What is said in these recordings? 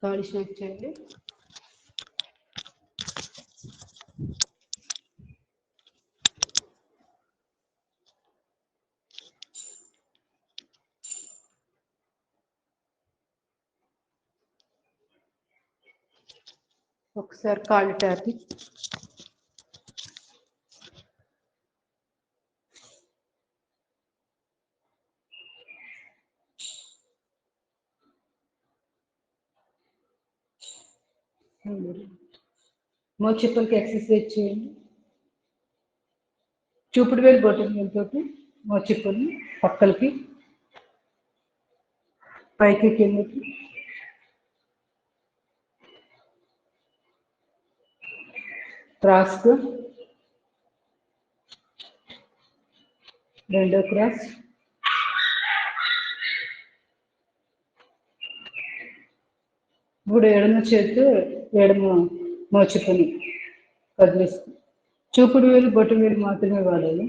కాళ్ళు స్ట్రెచ్ చేయండి. ఒకసారి కాళ్ళు ట్యాపింగ్. మోచేతులకి ఎక్సర్సైజ్ చేయండి. చూపుడు వేలు బొటన వేలుతోటి మోచేతుల్ని పక్కలకి పైకి కిందకి క్రాస్కు, రెండో క్రాస్, ఇప్పుడు ఎడమ చేతి ఎడమ మోచేతుని కదిలిస్తుంది. చూపుడు వేలు బొటన వేలు మాత్రమే వాడాలి.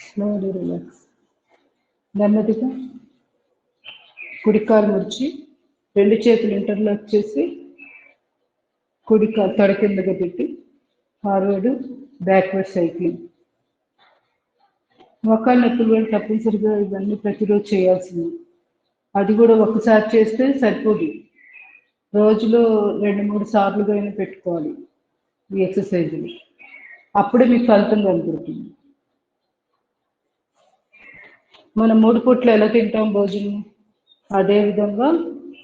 Slowly relax. నెమ్మదిగా కుడికాలు ముడిచి రెండు చేతులు ఇంటర్లాక్ చేసి కుడికాలు తొడ కిందగా పెట్టి ఫార్వర్డ్ బ్యాక్వర్డ్ సైక్లింగ్. మోకాలు నొప్పులు కూడా తప్పనిసరిగా ఇవన్నీ ప్రతిరోజు చేయాల్సింది. అది కూడా ఒకసారి చేస్తే సరిపోదు, రోజులో 2-3 సార్లుగా అయినా పెట్టుకోవాలి ఈ ఎక్సర్సైజులు. అప్పుడే మీకు ఫలితం కనపడుతుంది. మనం 3 పూట్లు ఎలా తింటాం భోజనం, అదేవిధంగా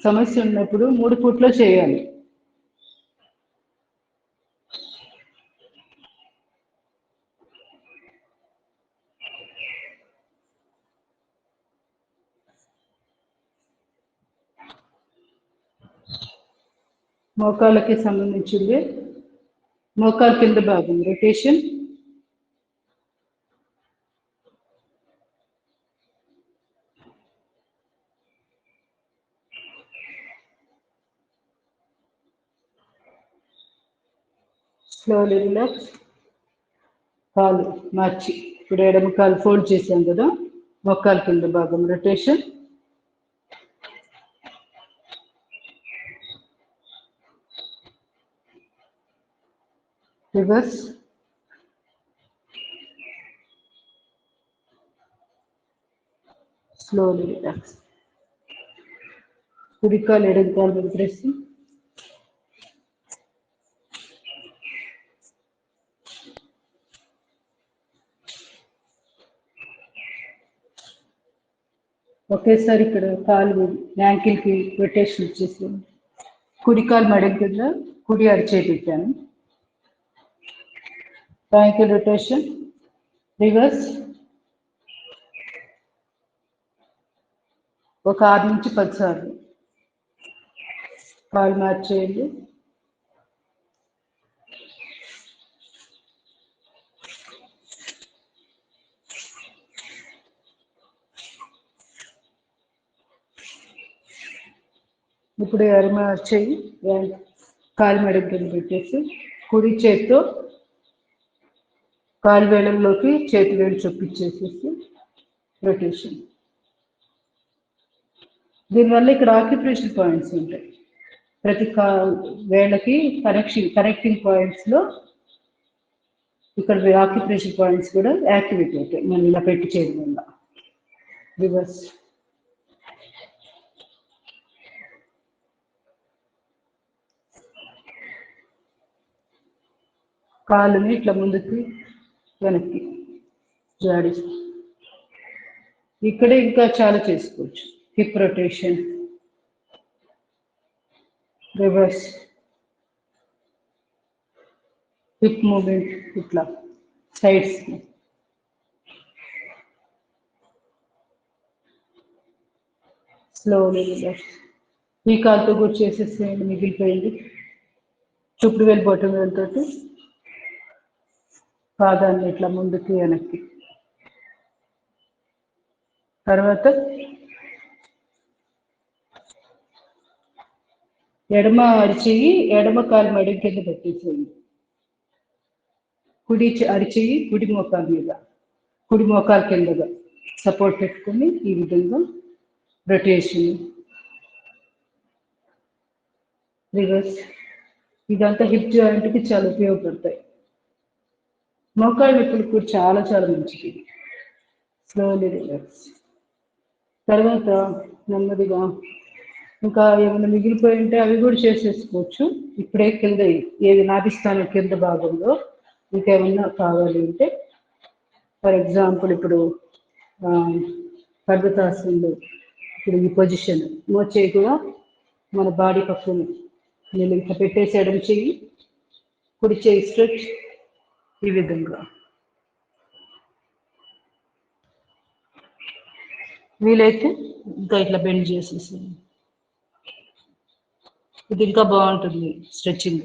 సమస్య ఉన్నప్పుడు 3 పూట్లో చేయాలి. మోకాళ్ళకి సంబంధించింది మోకాలు కింద భాగం రొటేషన్, స్లోలీ రిలాక్స్. కాలు మార్చి ఇప్పుడు ఎడమ కాలు ఫోల్డ్ చేసాం కదా, మోకాలు కింద భాగం రొటేషన్, రివర్స్, స్లోలీ రిలాక్స్. కుడికాలు ఎడమ కాలు మీద ప్రెస్. ఒకేసారి ఇక్కడ కాలు యాంకిల్కి రొటేషన్ ఇచ్చేసాను. కుడికాలు మెడ కింద కుడి అరిచేయి పెట్టాను. Ankle rotation, reverse. ఒక 6 నుంచి 10 సార్లు. కాలు మార్చేయండి. ఇప్పుడు ఎడమ చెయ్యి కాలు మెడ కింద పెట్టేసి కుడి చేతితో కాలు వేళ్ళలోకి చేతి వేలు చొప్పించేసేసి రొటేషన్. దీనివల్ల ఇక్కడ ఆక్యుప్రెషర్ పాయింట్స్ ఉంటాయి. ప్రతి వేళ్ళకి కనెక్టింగ్ పాయింట్స్లో ఇక్కడ ఆక్యుప్రెషర్ పాయింట్స్ కూడా యాక్టివేట్ అవుతాయి మనం ఇలా పెట్టి చేయడం వల్ల. రివర్స్. కాలుని ఇట్లా ముందుకి వెనక్కి జాడి. ఇక్కడే ఇంకా చాలా చేసుకోవచ్చు. Hip rotation, reverse, hip movement ఇట్లా సైడ్స్కి. Slowly relax. ఈ కాలుతో కూడా చేసేసేయండి, మిగిలిపోయింది. చూపుడు వేలు బొటన వేలుతోటి పాదాన్ని ఇట్లా ముందుకి వెనక్కి. తర్వాత ఎడమ అరిచెయ్యి ఎడమ కాలు మెడ కింద పెట్టేసేయండి. కుడి అరిచెయ్యి కుడి మోకాలు మీద, కుడి మోకాలు కిందగా సపోర్ట్ పెట్టుకొని ఈ విధంగా రొటేషన్, రివర్స్. ఇదంతా హిప్ జాయింట్కి చాలా ఉపయోగపడతాయి. మోకాళ్ళ నొప్పులకు చాలా చాలా మంచిది. Slowly relax. తర్వాత నెమ్మదిగా ఇంకా ఏమైనా మిగిలిపోయి ఉంటే అవి కూడా చేసేసుకోవచ్చు. ఇప్పుడే కింద ఏది నాభిస్థానం కింద భాగంలో ఇంకేమన్నా కావాలి అంటే, ఫర్ ఎగ్జాంపుల్ ఇప్పుడు పర్వతాసనంలో ఇప్పుడు ఈ పొజిషన్ మోచేయి కూడా మన బాడీ పక్కన నేను ఇంకా పెట్టేసేయడం చెయ్యి, కుడి చేయి స్ట్రెచ్ ఈ విధంగా. వీలైతే ఇంకా ఇట్లా బెండ్ చేసేసేయండి. ఇది ఇంకా బాగుంటుంది స్ట్రెచ్చింగ్,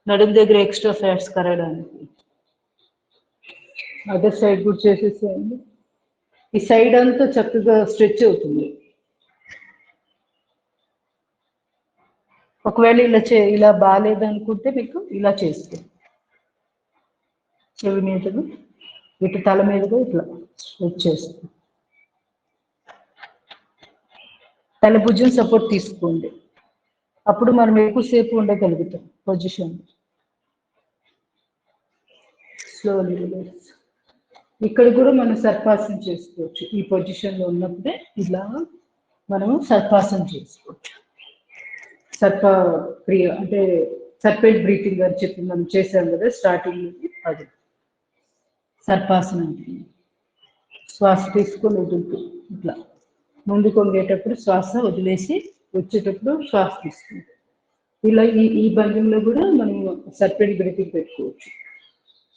నడుము దగ్గర ఎక్స్ట్రా ఫ్యాట్స్ కరగడానికి. అదర్ సైడ్ కూడా చేసేసేయండి. ఈ సైడ్ అంతా చక్కగా స్ట్రెచ్ అవుతుంది. ఒకవేళ ఇలా బాగాలేదనుకుంటే మీకు ఇలా చేసుకోండి. చెవి మీదగా ఇటు తల మీదుగా ఇట్లా స్ట్రెచ్ చేస్తుంది. తల భుజం సపోర్ట్ తీసుకోండి, అప్పుడు మనం ఎక్కువసేపు ఉండగలుగుతాం పొజిషన్. Slowly relax. ఇక్కడ కూడా మనం సర్పాసనం చేసుకోవచ్చు. ఈ పొజిషన్లో ఉన్నప్పుడే ఇలా మనము సర్పాసనం చేసుకోవచ్చు. సర్ప క్రియ అంటే సర్పెంట్ బ్రీతింగ్ అని చెప్పి మనం చేసాం కదా స్టార్టింగ్, అది సర్పాసనం. శ్వాస తీసుకొని వదులుతూ ఇట్లా ముందుకు వంగేటప్పుడు శ్వాస వదిలేసి వచ్చేటప్పుడు శ్వాస తీసుకుంటాం. ఇలా ఈ భంగిమలో కూడా మనం సర్పెంట్ బ్రీతింగ్ పెట్టుకోవచ్చు.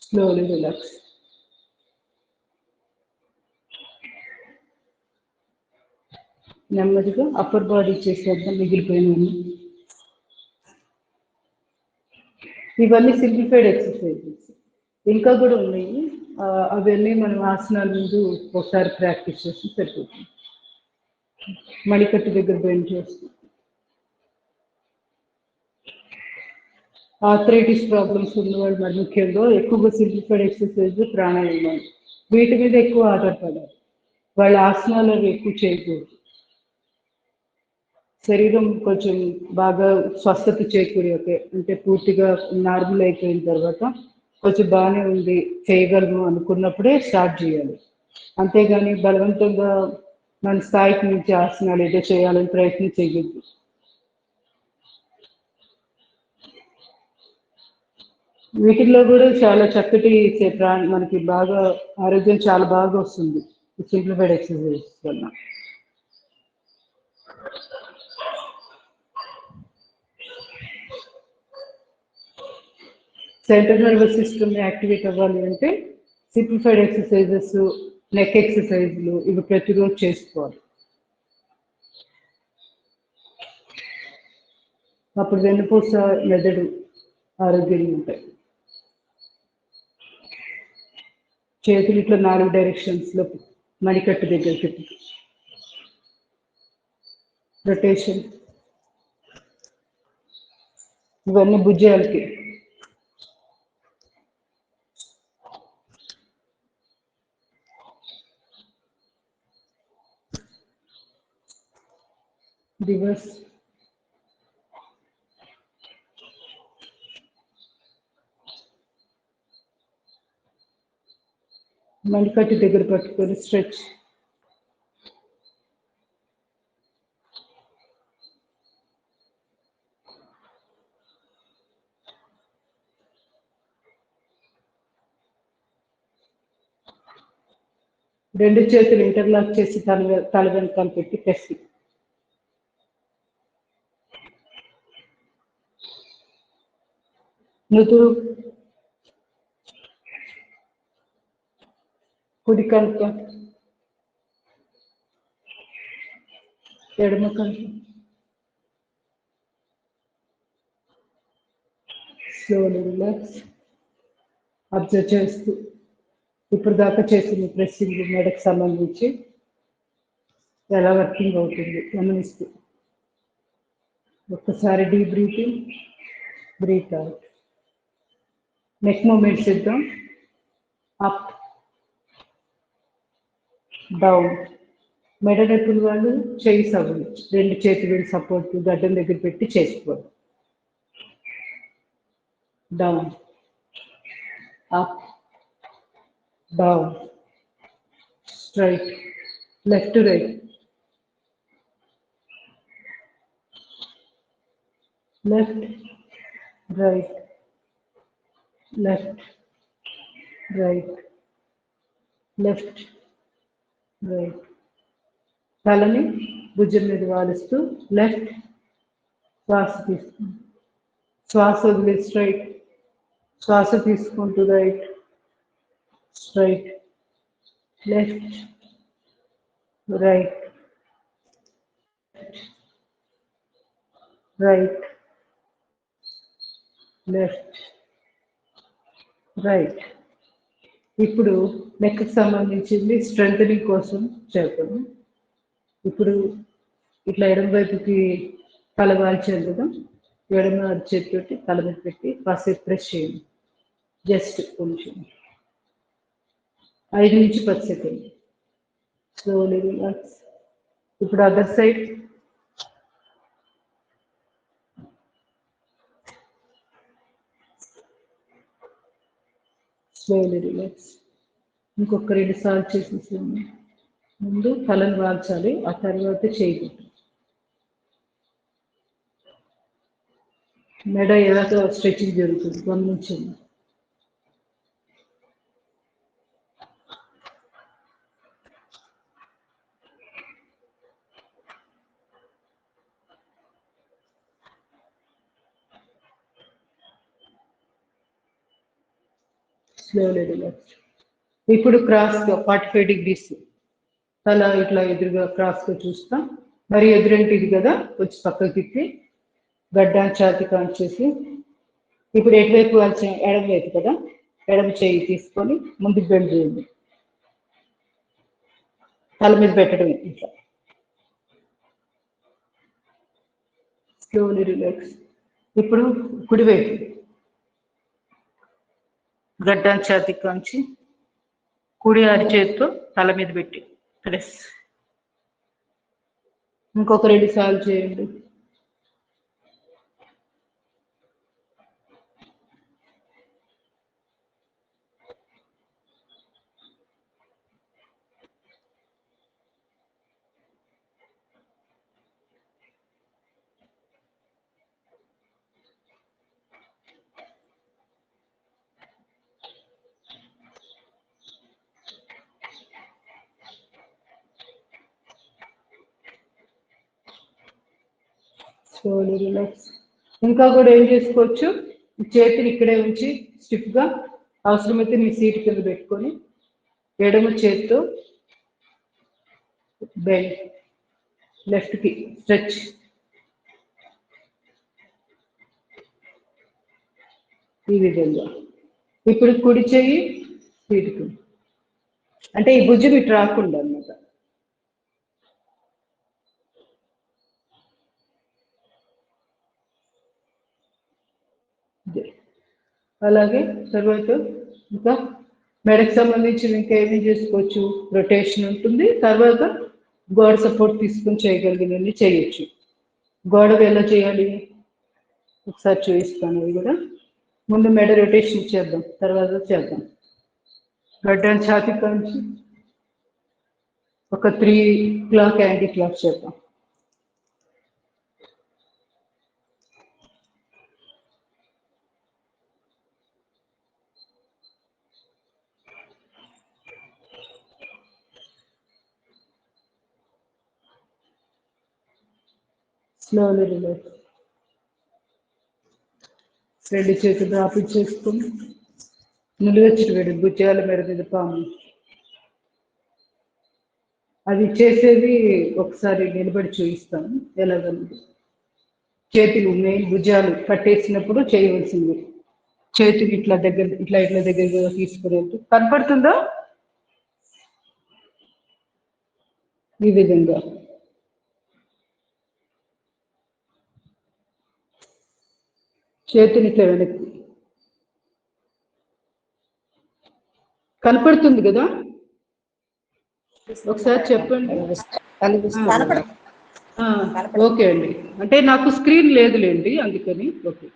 Slowly relax. నెమ్మదిగా అప్పర్ బాడీ చేసేద్దాం మిగిలిపోయినవన్నీ. ఇవన్నీ సింప్లిఫైడ్ ఎక్సర్సైజెస్, ఇంకా కూడా ఉన్నాయి. అవన్నీ మనం ఆసనాల ముందు ఒకసారి ప్రాక్టీస్ చేసి సరిపోతుంది. మణికట్టు దగ్గర బెండ్ చేస్తాం. ఆర్థరైటిస్ ప్రాబ్లమ్స్ ఉన్నవాళ్ళు మరి ముఖ్యంగా ఎక్కువగా సింప్లిఫైడ్ ఎక్సర్సైజ్, ప్రాణాయామం వీటి మీద ఎక్కువ ఆధారపడాలి. వాళ్ళ ఆసనాలు అవి ఎక్కువ చేయకూడదు. శరీరం కొంచెం బాగా స్వస్థత చేకూరే అంటే పూర్తిగా నార్మల్ అయిపోయిన తర్వాత కొంచెం బాగానే ఉంది చేయగలము అనుకున్నప్పుడే స్టార్ట్ చేయాలి. అంతేగాని బలవంతంగా మన స్థాయికి మించి ఆసనాలు ఏదో చేయాలని ప్రయత్నం చేయొద్దు. వీటిల్లో కూడా చాలా చక్కటి మనకి బాగా ఆరోగ్యం చాలా బాగా వస్తుంది సింప్లిఫైడ్ ఎక్సర్సైజ్ వల్ల. సెంట్రల్ నర్వస్ సిస్టమ్ యాక్టివేట్ అవ్వాలి అంటే సింప్లిఫైడ్ ఎక్సర్సైజెస్, నెక్ ఎక్సర్సైజ్లు ఇవి ప్రతిరోజు చేసుకోవాలి. అప్పుడు వెన్నుపూస మెదడు ఆరోగ్యంగా ఉంటాయి. చేతులు ఇట్లా 4 డైరెక్షన్స్లో మణికట్టు దగ్గర పెట్టి రొటేషన్. ఇవన్నీ భుజాలకి. రివర్స్. మణికట్టు దగ్గర పట్టుకొని స్ట్రెచ్. రెండు చేతులు ఇంటర్లాక్ చేసి తల వెనకాల పెట్టి ప్రెస్. నుదురు, కుడి కంక, ఎడమ కంక. Slowly relax. అబ్జర్వ్ చేస్తూ ఇప్పుడు దాకా చేసిన ప్రెస్సింగ్ మెడకు సంబంధించి ఎలా వర్కింగ్ అవుతుంది గమనిస్తూ. ఒక్కసారి deep breathing, breath out. Neck movements చేద్దాం. Up, down. మెడ నొప్పుల వాళ్ళు చేయి సవ్వు, 2 చేతులు సపోర్ట్ గడ్డం దగ్గర పెట్టి చేసుకోవాలి. Down, up, down, straight, left to right, left, right, left, right, left, right. తలని భుజం మీద వాలుస్తూ లెఫ్ట్, శ్వాస తీసుకుంటూ, శ్వాస వదిలే స్ట్రైట్, శ్వాస తీసుకుంటూ right, straight, left, right, right, left, right. ఇప్పుడు నెక్కి సంబంధించింది స్ట్రెంథనింగ్ కోసం చేద్దాము. ఇప్పుడు ఇట్లా ఎడమ వైపుకి తల వాల్చేద్దాం. ఎడమ చేతితోటి తల మీద పెట్టి కాసేపు ప్రెస్ చేయండి. జస్ట్ కొంచెం 5 నుంచి 10 సెకండ్. Slowly relax. ఇప్పుడు అదర్ సైడ్. Slowly relax. ఇంకొక 2 సార్లు చేసేసేయండి. ముందు తలను వాల్చాలి, ఆ తర్వాత చేయకూడదు. మెడ ఎలాగో స్ట్రెచింగ్ జరుగుతుంది, గమనించండి. Slowly relax. ఇప్పుడు క్రాస్గా 45 degrees తల ఇట్లా ఎదురుగా క్రాస్గా చూస్తాం. మరి ఎదురంటే ఇది కదా, వచ్చి పక్కకి తిప్పి గడ్డ ఛాతి కాల్చేసి ఇప్పుడు ఎటువైపు వాల్చే, ఎడమ వైపు కదా, ఎడమ చేయి తీసుకొని ముందుకు బెండ్ చేయండి. తల మీద పెట్టడం ఇట్లా. Slowly relax. ఇప్పుడు కుడివైపు గడ్డ ఛాతి కాంచి కుడి అరిచేతితో తల మీద పెట్టి ప్రెస్. ఇంకొక 2 సార్లు చేయండి. Slowly relax. ఇంకా కూడా ఏం చేసుకోవచ్చు, చేతిని ఇక్కడే ఉంచి స్టిఫ్గా, అవసరమైతే మీ సీట్ కింద పెట్టుకొని ఎడమ చేతితో బెండ్, లెఫ్ట్కి స్ట్రెచ్. ఈ విధంగా. ఇప్పుడు కుడి చెయ్యి సీటుకు, అంటే ఈ భుజం ఇటు రాకుండా అన్నమాట. అలాగే తర్వాత ఇంకా మెడకు సంబంధించి ఇంకా ఏమేమి చేసుకోవచ్చు, రొటేషన్ ఉంటుంది. తర్వాత గోడ సపోర్ట్ తీసుకొని చేయగలిగినన్ని చేయొచ్చు. గోడకు ఎలా చేయాలి ఒకసారి చూపిస్తాను. అది కూడా ముందు మెడ రొటేషన్ చేద్దాం, తర్వాత చేద్దాం. గడ్డ ఛాతి కాంచి ఒక 3 క్లాక్ యాంటీ క్లాక్ చేద్దాం. Slowly relax. 2 చేతులు డ్రాప్ చేసుకుని నిలువెచ్చటి వేడి భుజాల మీద పాము. అది చేసేది ఒకసారి నిలబడి చూపిస్తాను ఎలాగన్నది. చేతులు మెయిన్ భుజాలు కట్టేసినప్పుడు చేయవలసింది. చేతులు ఇట్లా దగ్గరగా తీసుకుని కనపడుతుందా, ఈ విధంగా. చేతిని ఇట్లా వెనక్కి. కనపడుతుంది కదా? ఒకసారి చెప్పండి. ఓకే అండి, అంటే నాకు స్క్రీన్ లేదులేండి అందుకని. ఓకే,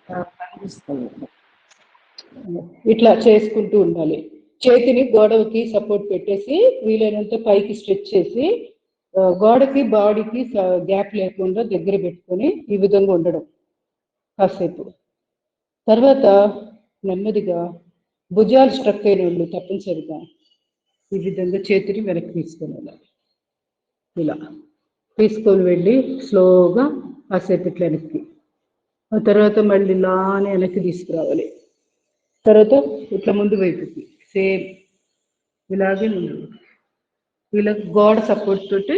ఇట్లా చేసుకుంటూ ఉండాలి. చేతిని గోడకి సపోర్ట్ పెట్టేసి వీలైనంత పైకి స్ట్రెచ్ చేసి గోడకి బాడీకి గ్యాప్ లేకుండా దగ్గర పెట్టుకొని ఈ విధంగా ఉండడం కాసేపు. తర్వాత నెమ్మదిగా భుజాలు స్ట్రక్ అయిన వాళ్ళు తప్పనిసరిగా ఈ విధంగా చేతిని వెనక్కి తీసుకొని వెళ్ళాలి. ఇలా తీసుకొని వెళ్ళి స్లోగా కాసేపు ఇట్లా వెనక్కి, ఆ తర్వాత మళ్ళీ లానే వెనక్కి తీసుకురావాలి. తర్వాత ఇట్లా ముందు వైపుకి సేమ్ ఇలాగే ముందు. ఇలా గోడ సపోర్ట్ తోటి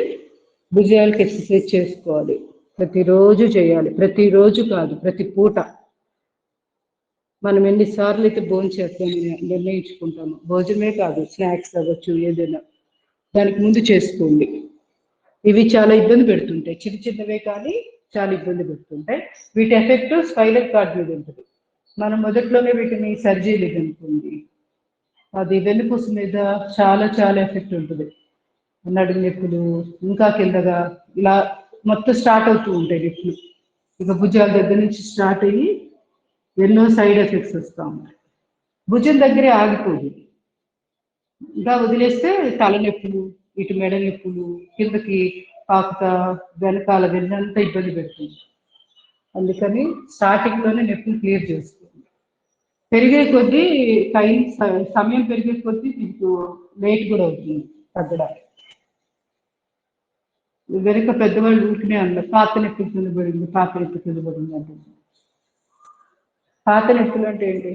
భుజాలకి ఎక్సర్సైజ్ చేసుకోవాలి. ప్రతిరోజు చేయాలి, ప్రతిరోజు కాదు ప్రతి పూట. మనం ఎన్నిసార్లు అయితే భోజనం చేస్తామని నిర్ణయించుకుంటాము, భోజనమే కాదు స్నాక్స్ అవ్వచ్చు ఏదైనా, దానికి ముందు చేసుకోండి. ఇవి చాలా ఇబ్బంది పెడుతుంటాయి, చిన్న చిన్నవే కానీ చాలా ఇబ్బంది పెడుతుంటాయి. వీటి ఎఫెక్ట్ స్పైనల్ కార్డ్ మీద ఉంటుంది. మనం మొదట్లోనే వీటిని సర్జరీ అనుకోండి, అది వెన్నుపూస మీద చాలా చాలా ఎఫెక్ట్ ఉంటుంది. నడుము నొప్పులు ఇంకా కిందగా ఇలా మొత్తం స్టార్ట్ అవుతూ ఉంటాయి నొప్పులు. ఇక భుజాల దగ్గర నుంచి స్టార్ట్ అయ్యి ఎన్నో సైడ్ ఎఫెక్ట్స్ వస్తూ ఉంటాయి. భుజం దగ్గరే ఆగిపోదు, ఇంకా వదిలేస్తే తలనొప్పులు, ఇటు మెడ నొప్పులు, కిందకి పాకుతా వెనకాల వెళ్ళంతా ఇబ్బంది పెడుతుంది. అందుకని స్టార్టింగ్లోనే నొప్పులు క్లియర్ చేసుకోండి. పెరిగే కొద్దీ సమయం పెరిగే కొద్దీ మీకు వెయిట్ కూడా అవుతుంది తగ్గడానికి. వెనుక పెద్దవాళ్ళు ఊరికనే అన్నారు పాత నొప్పులు కింద పడింది, పాత నొప్పి కింద పడింది అంటుంది. పాత నొప్పులు అంటే ఏంటి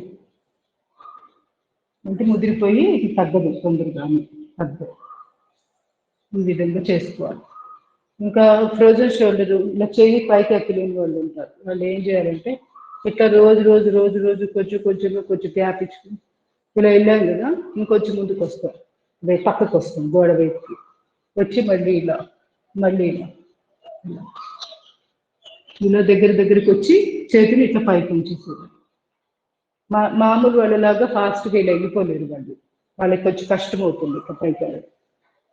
అంటే ముదిరిపోయి ఇది తగ్గదు, తొందరగానే తగ్గదు. ఈ విధంగా చేసుకోవాలి. ఇంకా ఫ్రోజన్ షోల్డర్, ఇలా చెయ్యి పైకి ఎక్కలేని వాళ్ళు ఉంటారు. వాళ్ళు ఏం చేయాలంటే ఇట్లా రోజు రోజు రోజు రోజు కొంచెం గ్యాప్ ఇచ్చుకుని ఇలా వెళ్ళాం కదా, ఇంకొంచెం ముందుకు వస్తాం, పక్కకు వస్తాం, గోడ వైపుకి వచ్చి మళ్ళీ ఇలా ఇలా దగ్గరికి వచ్చి చేతిని ఇట్లా పైకి ఉంచేసేది. మామూలు వాళ్ళలాగా ఫాస్ట్గా ఇలా వెళ్ళిపోలేరు వాళ్ళు, వాళ్ళకి కొంచెం కష్టం అవుతుంది ఇట్లా పైకి వెళ్ళడం.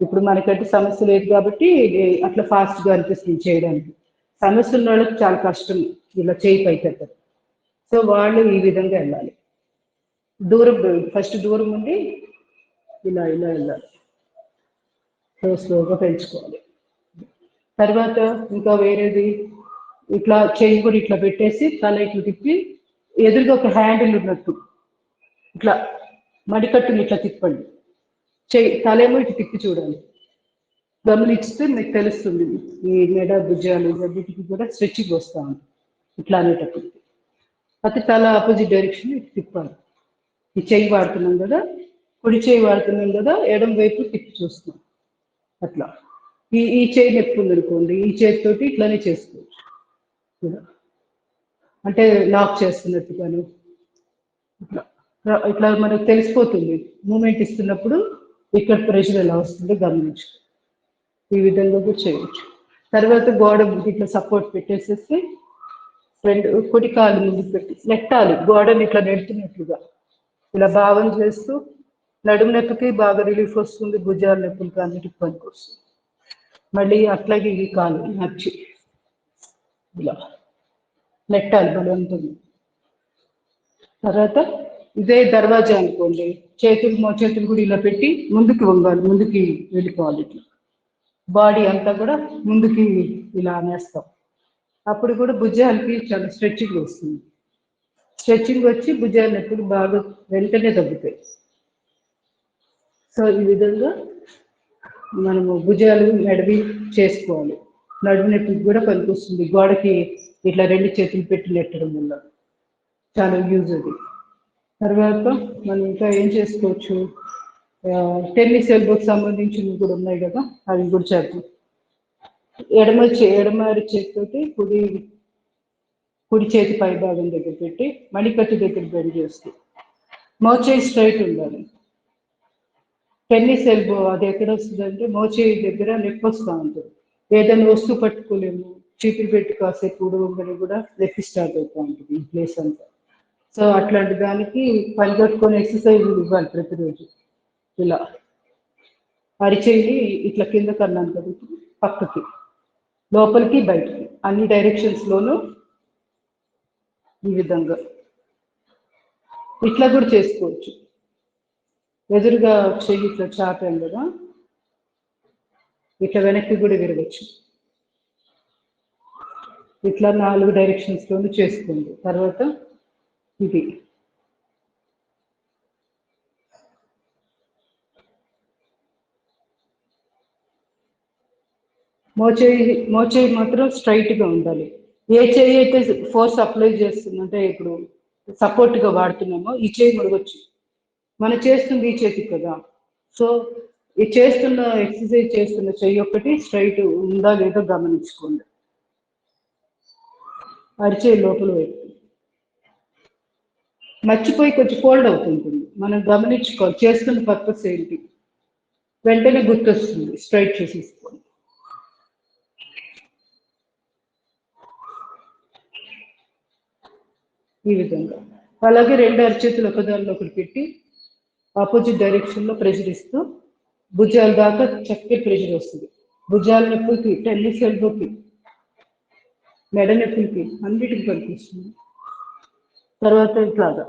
ఇప్పుడు మనకంటే సమస్య లేదు కాబట్టి అట్లా ఫాస్ట్గా అనిపిస్తుంది చేయడానికి. సమస్య ఉన్న వాళ్ళకి చాలా కష్టం ఇలా చేయి పైకి ఎత్తడం. సో వాళ్ళు ఈ విధంగా వెళ్ళాలి. ఫస్ట్ దూరం ఉండి ఇలా వెళ్ళాలి, స్లోగా పెంచుకోవాలి. తర్వాత ఇంకా వేరేది, ఇట్లా చెయ్యి కూడా ఇట్లా పెట్టేసి తల ఇట్లా తిప్పి ఎదురుగా ఒక హ్యాండిల్ ఉన్నట్టు ఇట్లా మడికట్టుని ఇట్లా తిప్పండి. తలేమో ఇటు తిప్పి చూడాలి. గమనిస్తే మీకు తెలుస్తుంది ఈ మెడ భుజాలు వీటికి కూడా స్ట్రెచ్చింగ్ వస్తూ ఉంది ఇట్లా అనేటప్పుడు. అతి తల ఆపోజిట్ డైరెక్షన్ ఇటు తిప్పాలి. ఈ చెయ్యి వాడుతున్నాం కదా, కుడి చెయ్యి వాడుతున్నాం కదా, ఎడం వైపు తిప్పి చూస్తున్నాం. అట్లా ఈ చేయి నొప్పి ఉందనుకోండి, ఈ చేతితోటి ఇట్లానే చేసుకోవచ్చు. అంటే లాక్ చేస్తున్నట్టు కానీ ఇట్లా ఇట్లా మనకు తెలిసిపోతుంది మూమెంట్ ఇస్తున్నప్పుడు ఇక్కడ ప్రెషర్ ఎలా వస్తుందో గమనించు. ఈ విధంగా కూడా చేయవచ్చు. తర్వాత గోడ ఇట్లా సపోర్ట్ పెట్టేసేసి కుడి కాలు ముందుకు పెట్టి నెట్టాలి, గోడని ఇట్లా నెడుతున్నట్లుగా ఇలా భావన చేస్తూ. నడుము నొప్పికి బాగా రిలీఫ్ వస్తుంది, భుజాల నొప్పులకి అన్నిటికి పనికి వస్తుంది. మళ్ళీ అట్లాగే ఈ కాలు నచ్చి ఇలా నెట్టాలి బలవంతంగా. తర్వాత ఇదే దర్వాజా అనుకోండి, చేతులు కూడా ఇలా పెట్టి ముందుకు వంగాలి, ముందుకి వెళ్ళిపోవాలి. ఇట్లా బాడీ అంతా కూడా ముందుకి ఇలా అనేస్తాం. అప్పుడు కూడా భుజాలకి చాలా స్ట్రెచ్చింగ్ వస్తుంది. స్ట్రెచ్చింగ్ వచ్చి భుజాల నొప్పులు బాగా వెంటనే తగ్గుతాయి. సో ఈ విధంగా మనము భుజాలు నడివి చేసుకోవాలి. నడుము నొప్పికి కూడా పనికొస్తుంది, గోడకి ఇట్లా రెండు చేతులు పెట్టి నెట్టడం వల్ల చాలా యూజ్ అది. తర్వాత మనం ఇంకా ఏం చేసుకోవచ్చు, టెన్నిస్ ఎల్బోకి సంబంధించినవి కూడా ఉన్నాయి కదా, అవి కూడా చేద్దాం. ఎడమ చేతితోటి కుడి చేతి పై భాగం దగ్గర పెట్టి మణికట్టు దగ్గర బెండ్ చేస్తూ మోచేయి స్ట్రైట్ ఉండాలి. టెన్నిస్ ఎల్బో అది ఎక్కడ వస్తుందంటే మోచేయి దగ్గర నొప్పి వస్తూ ఉంటుంది. ఏదైనా వస్తువు పట్టుకోలేము, చీపురు పెట్టి కాసేపు ఉడవగానే కూడా నొప్పి స్టార్ట్ అవుతూ ఉంటుంది ఈ ప్లేస్ అంతా. సో అట్లాంటి దానికి పరిగెట్టుకొని ఎక్సర్సైజ్ ఇవ్వాలి ప్రతిరోజు. ఇలా అరిచేయి ఇట్లా కింద కన్నాను కదా, పక్కకి, లోపలికి, బయటికి, అన్ని డైరెక్షన్స్లోనూ ఈ విధంగా ఇట్లా కూడా చేసుకోవచ్చు. ఎదురుగా చెయ్యి ఇట్లా చాపాను కదా, ఇట్లా వెనక్కి కూడా విరగచ్చు. ఇట్లా 4 డైరెక్షన్స్లోనూ చేసుకోండి. తర్వాత ఇది మోచేయి మాత్రం స్ట్రైట్గా ఉండాలి. ఏ చేయి అయితే ఫోర్స్ అప్లై చేస్తుందంటే ఇప్పుడు సపోర్ట్గా వాడుతున్నామో ఈ చేయి ముడగొచ్చు. మనం చేస్తుంది ఈ చేతికి కదా. సో ఈ చేస్తున్న ఎక్సర్సైజ్ చేస్తున్న చెయ్యి ఒక్కటి స్ట్రైట్ ఉందా లేదో గమనించుకోండి. అరిచేయి లోపల వైపు మర్చిపోయి కొంచెం ఫోల్డ్ అవుతుంటుంది. మనం గమనించుకోవాలి చేస్తున్న పర్పస్ ఏంటి, వెంటనే గుర్తొస్తుంది. స్ట్రైట్ చేసేసుకోండి. ఈ విధంగా. అలాగే 2 అరచేతులు ఒకదానిలో ఒకటి పెట్టి ఆపోజిట్ డైరెక్షన్లో ప్రెషర్ ఇస్తూ భుజాల దాకా చక్కటి ప్రెషర్ వస్తుంది. భుజాల నొప్పులకి, టెన్నిస్ ఎల్బోకి, మెడ నొప్పులకి అన్నిటికి పనిపిస్తుంది. తర్వాత ఇట్లాగా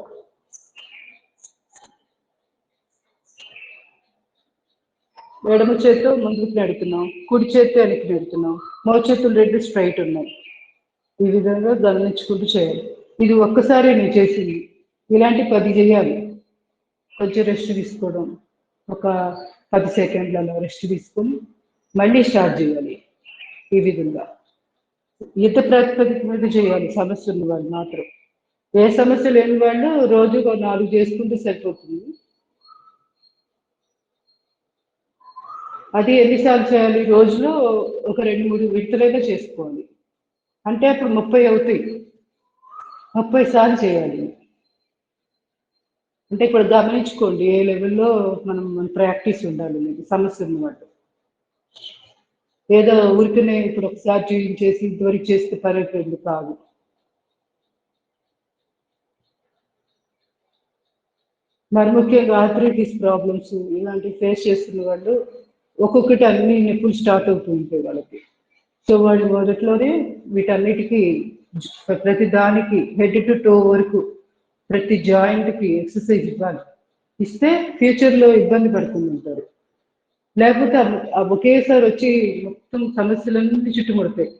ఎడమ చేతితో ముందుకు నడుపుతున్నాం, కుడి చేతితో వెనక్కి నడుపుతున్నాం, మోచేతులు 2 స్ట్రైట్ ఉన్నాయి. ఈ విధంగా గమనించుకుంటూ చేయాలి. ఇది ఒక్కసారి నేను చేసింది. ఇలాంటి 10 చేయాలి. కొంచెం రెస్ట్ తీసుకోవడం, ఒక 10 సెకండ్లలో రెస్ట్ తీసుకొని మళ్ళీ స్టార్ట్ చేయాలి. ఈ విధంగా యుద్ధ ప్రాతిపదిక మీద చేయాలి. సమస్య ఉన్న వాళ్ళు మాత్రం. ఏ సమస్య లేని వాళ్ళు రోజు 4 చేసుకుంటే సరిపోతుంది. అది ఎన్నిసార్లు చేయాలి? రోజులో ఒక 2-3 విడతలుగా చేసుకోవాలి. అంటే అప్పుడు 30 అవుతాయి. 30 సార్లు చేయాలి. అంటే ఇప్పుడు గమనించుకోండి ఏ లెవెల్లో మనం ప్రాక్టీస్ ఉండాలి. సమస్య ఉన్నవాళ్ళు ఏదో ఊరికనే ఇప్పుడు ఒకసారి చూపించేసి ఇంతవరకు చేస్తే పర్వాలేదు కాదు. మరి ముఖ్యంగా ఆర్థరైటిస్ ప్రాబ్లమ్స్ ఇలాంటివి ఫేస్ చేస్తున్న వాళ్ళు ఒక్కొక్కటి అన్ని నొప్పులు స్టార్ట్ అవుతూ ఉంటాయి వాళ్ళకి. సో వాళ్ళు మొదట్లోనే వీటన్నిటికీ ప్రతి దానికి హెడ్ టు టో వరకు ప్రతి జాయింట్కి ఎక్సర్సైజ్ ఇవ్వాలి. ఇస్తే ఫ్యూచర్లో ఇబ్బంది పడుతూ ఉంటారు. లేకపోతే ఒకేసారి వచ్చి మొత్తం సమస్యలన్నీ చుట్టుముడతాయి.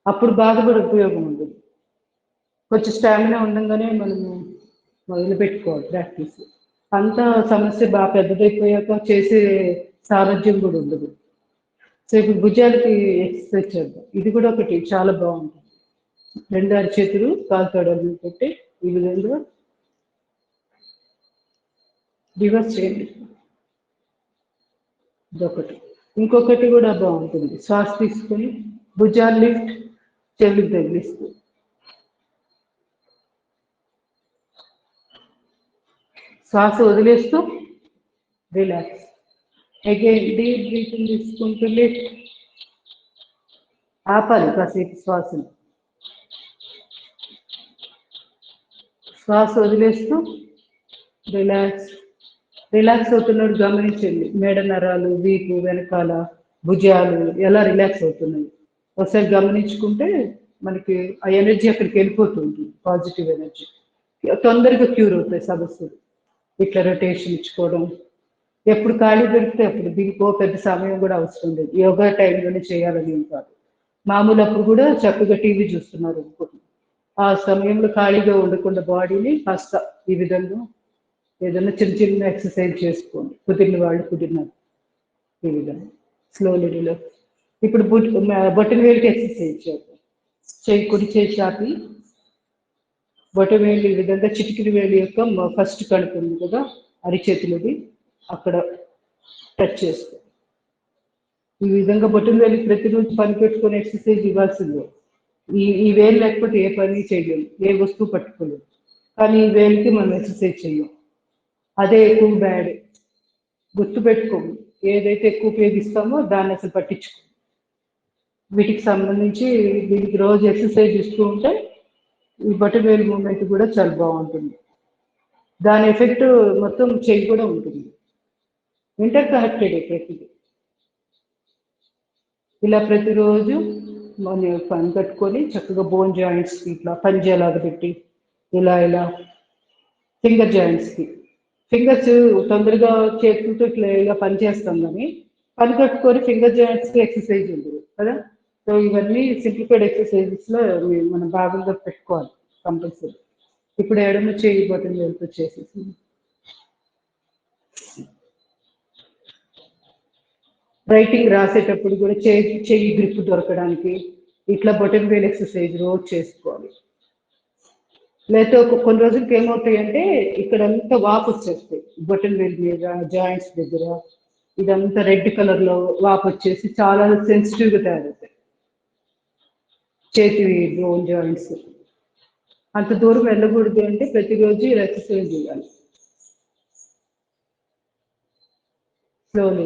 అప్పుడు బాధపడే ఉపయోగం ఉండదు. కొంచెం స్టామినా ఉండగానే మనము మొదలుపెట్టుకోవాలి ప్రాక్టీస్. అంతా సమస్య బాగా పెద్దదైపోయాక చేసే సామర్థ్యం కూడా ఉండదు. సో ఇప్పుడు భుజాలకి ఎక్సర్సైజ్ చేద్దాం. ఇది కూడా ఒకటి చాలా బాగుంటుంది. 2 అరచేతులు కాలు తొడలు పెట్టి ఈ విధంగా రివర్స్ చేయండి. ఇదొకటి. ఇంకొకటి కూడా బాగుంటుంది. శ్వాస తీసుకొని భుజాలు లిఫ్ట్, చెవులకు తగిలిస్తూ శ్వాస వదిలేస్తూ రిలాక్స్. అగైన్ డీప్ బ్రీతింగ్ తీసుకుంటూ లిఫ్ట్, ఆపాలి కాసేపు శ్వాసను. శ్వాస వదిలేస్తూ రిలాక్స్. రిలాక్స్ అవుతున్నాడు గమనించండి. మెడ నరాలు, వీపు, వెనకాల భుజాలు ఎలా రిలాక్స్ అవుతున్నాయి ఒకసారి గమనించుకుంటే మనకి ఆ ఎనర్జీ అక్కడికి వెళ్ళిపోతుంది. పాజిటివ్ ఎనర్జీ తొందరగా క్యూర్ అవుతాయి సమస్యలు. ఇట్లా రొటేషన్ ఇచ్చుకోవడం, ఎప్పుడు ఖాళీ దొరికితే అప్పుడు. దీనికో పెద్ద సమయం కూడా అవసరం లేదు. యోగా టైంలోనే చేయాలని ఏం కాదు. మామూలు అప్పుడు కూడా చక్కగా టీవీ చూస్తున్నారు అనుకోండి, ఆ సమయంలో ఖాళీగా ఉండకుండా బాడీని కాస్త ఈ విధంగా ఏదైనా చిన్న చిన్న ఎక్సర్సైజ్ చేసుకోండి. కుదిరిన వాళ్ళు కుదిరినారు ఈ విధంగా స్లోలీ రిలాక్స్. ఇప్పుడు బొట్టన వేలికి ఎక్సర్సైజ్ చేద్దాం. చేయి కుడి చేయి చాపి బొట్ట వేలు ఈ విధంగా చిటికిన వేలు యొక్క ఫస్ట్ కడుపు ఉంది కదా అరిచేతులది, అక్కడ టచ్ చేస్తాం. ఈ విధంగా బొట్టన వేలికి ప్రతిరోజు పని పెట్టుకొని ఎక్సర్సైజ్ ఇవ్వాల్సిందే. ఈ వేలు లేకపోతే ఏ పని చేయలేము, ఏ వస్తువు పట్టుకోలేము. కానీ ఈ వేలికి మనం ఎక్సర్సైజ్ చెయ్యం. అదే ఎక్కువ బ్యాడ్. గుర్తుపెట్టుకోము. ఏదైతే ఎక్కువ ఉపయోగిస్తామో దాన్ని అసలు పట్టించుకోము. వీటికి సంబంధించి దీనికి రోజు ఎక్సర్సైజ్ ఇస్తూ ఉంటే ఈ బటన్ వేల్ మూమెంట్ కూడా చాలా బాగుంటుంది. దాని ఎఫెక్ట్ మొత్తం చెయ్యి కూడా ఉంటుంది. ఇంటర్ కనెక్టెడ్ ప్రతిదీ. ఇలా ప్రతిరోజు మన పని కట్టుకొని చక్కగా బోన్ జాయింట్స్కి ఇట్లా పంజేలాగా పెట్టి ఇలా ఇలా ఫింగర్ జాయింట్స్కి ఫింగర్స్ తొందరగా చేతులతో ఇట్లా ఇలా పని చేస్తాం కానీ పని కట్టుకొని ఫింగర్ జాయింట్స్కి ఎక్సర్సైజ్ ఉంటుంది కదా. సో ఇవన్నీ సింప్లిఫైడ్ ఎక్సర్సైజెస్లో మనం భాగంగా పెట్టుకోవాలి కంపల్సరీ. ఇప్పుడు ఎడమ చేయి బటన్ వేలుతో చేసేసి రైటింగ్ రాసేటప్పుడు కూడా చెయ్యి గ్రిప్ దొరకడానికి ఇట్లా బటన్ వేల్ ఎక్సర్సైజ్ రోజు చేసుకోవాలి. లేకపోతే కొన్ని రోజులకి ఏమవుతాయంటే ఇక్కడంతా వాపు వచ్చేస్తాయి బటన్ వేల్ మీద జాయింట్స్ దగ్గర. ఇదంతా రెడ్ కలర్లో వాపు వచ్చేసి చాలా సెన్సిటివ్గా తయారవుతాయి చేతి బోన్ జాయింట్స్. అంత దూరం వెళ్ళకూడదు అంటే ప్రతిరోజు ఇలా ఎక్సర్సైజ్ చేయాలి స్లోలీ.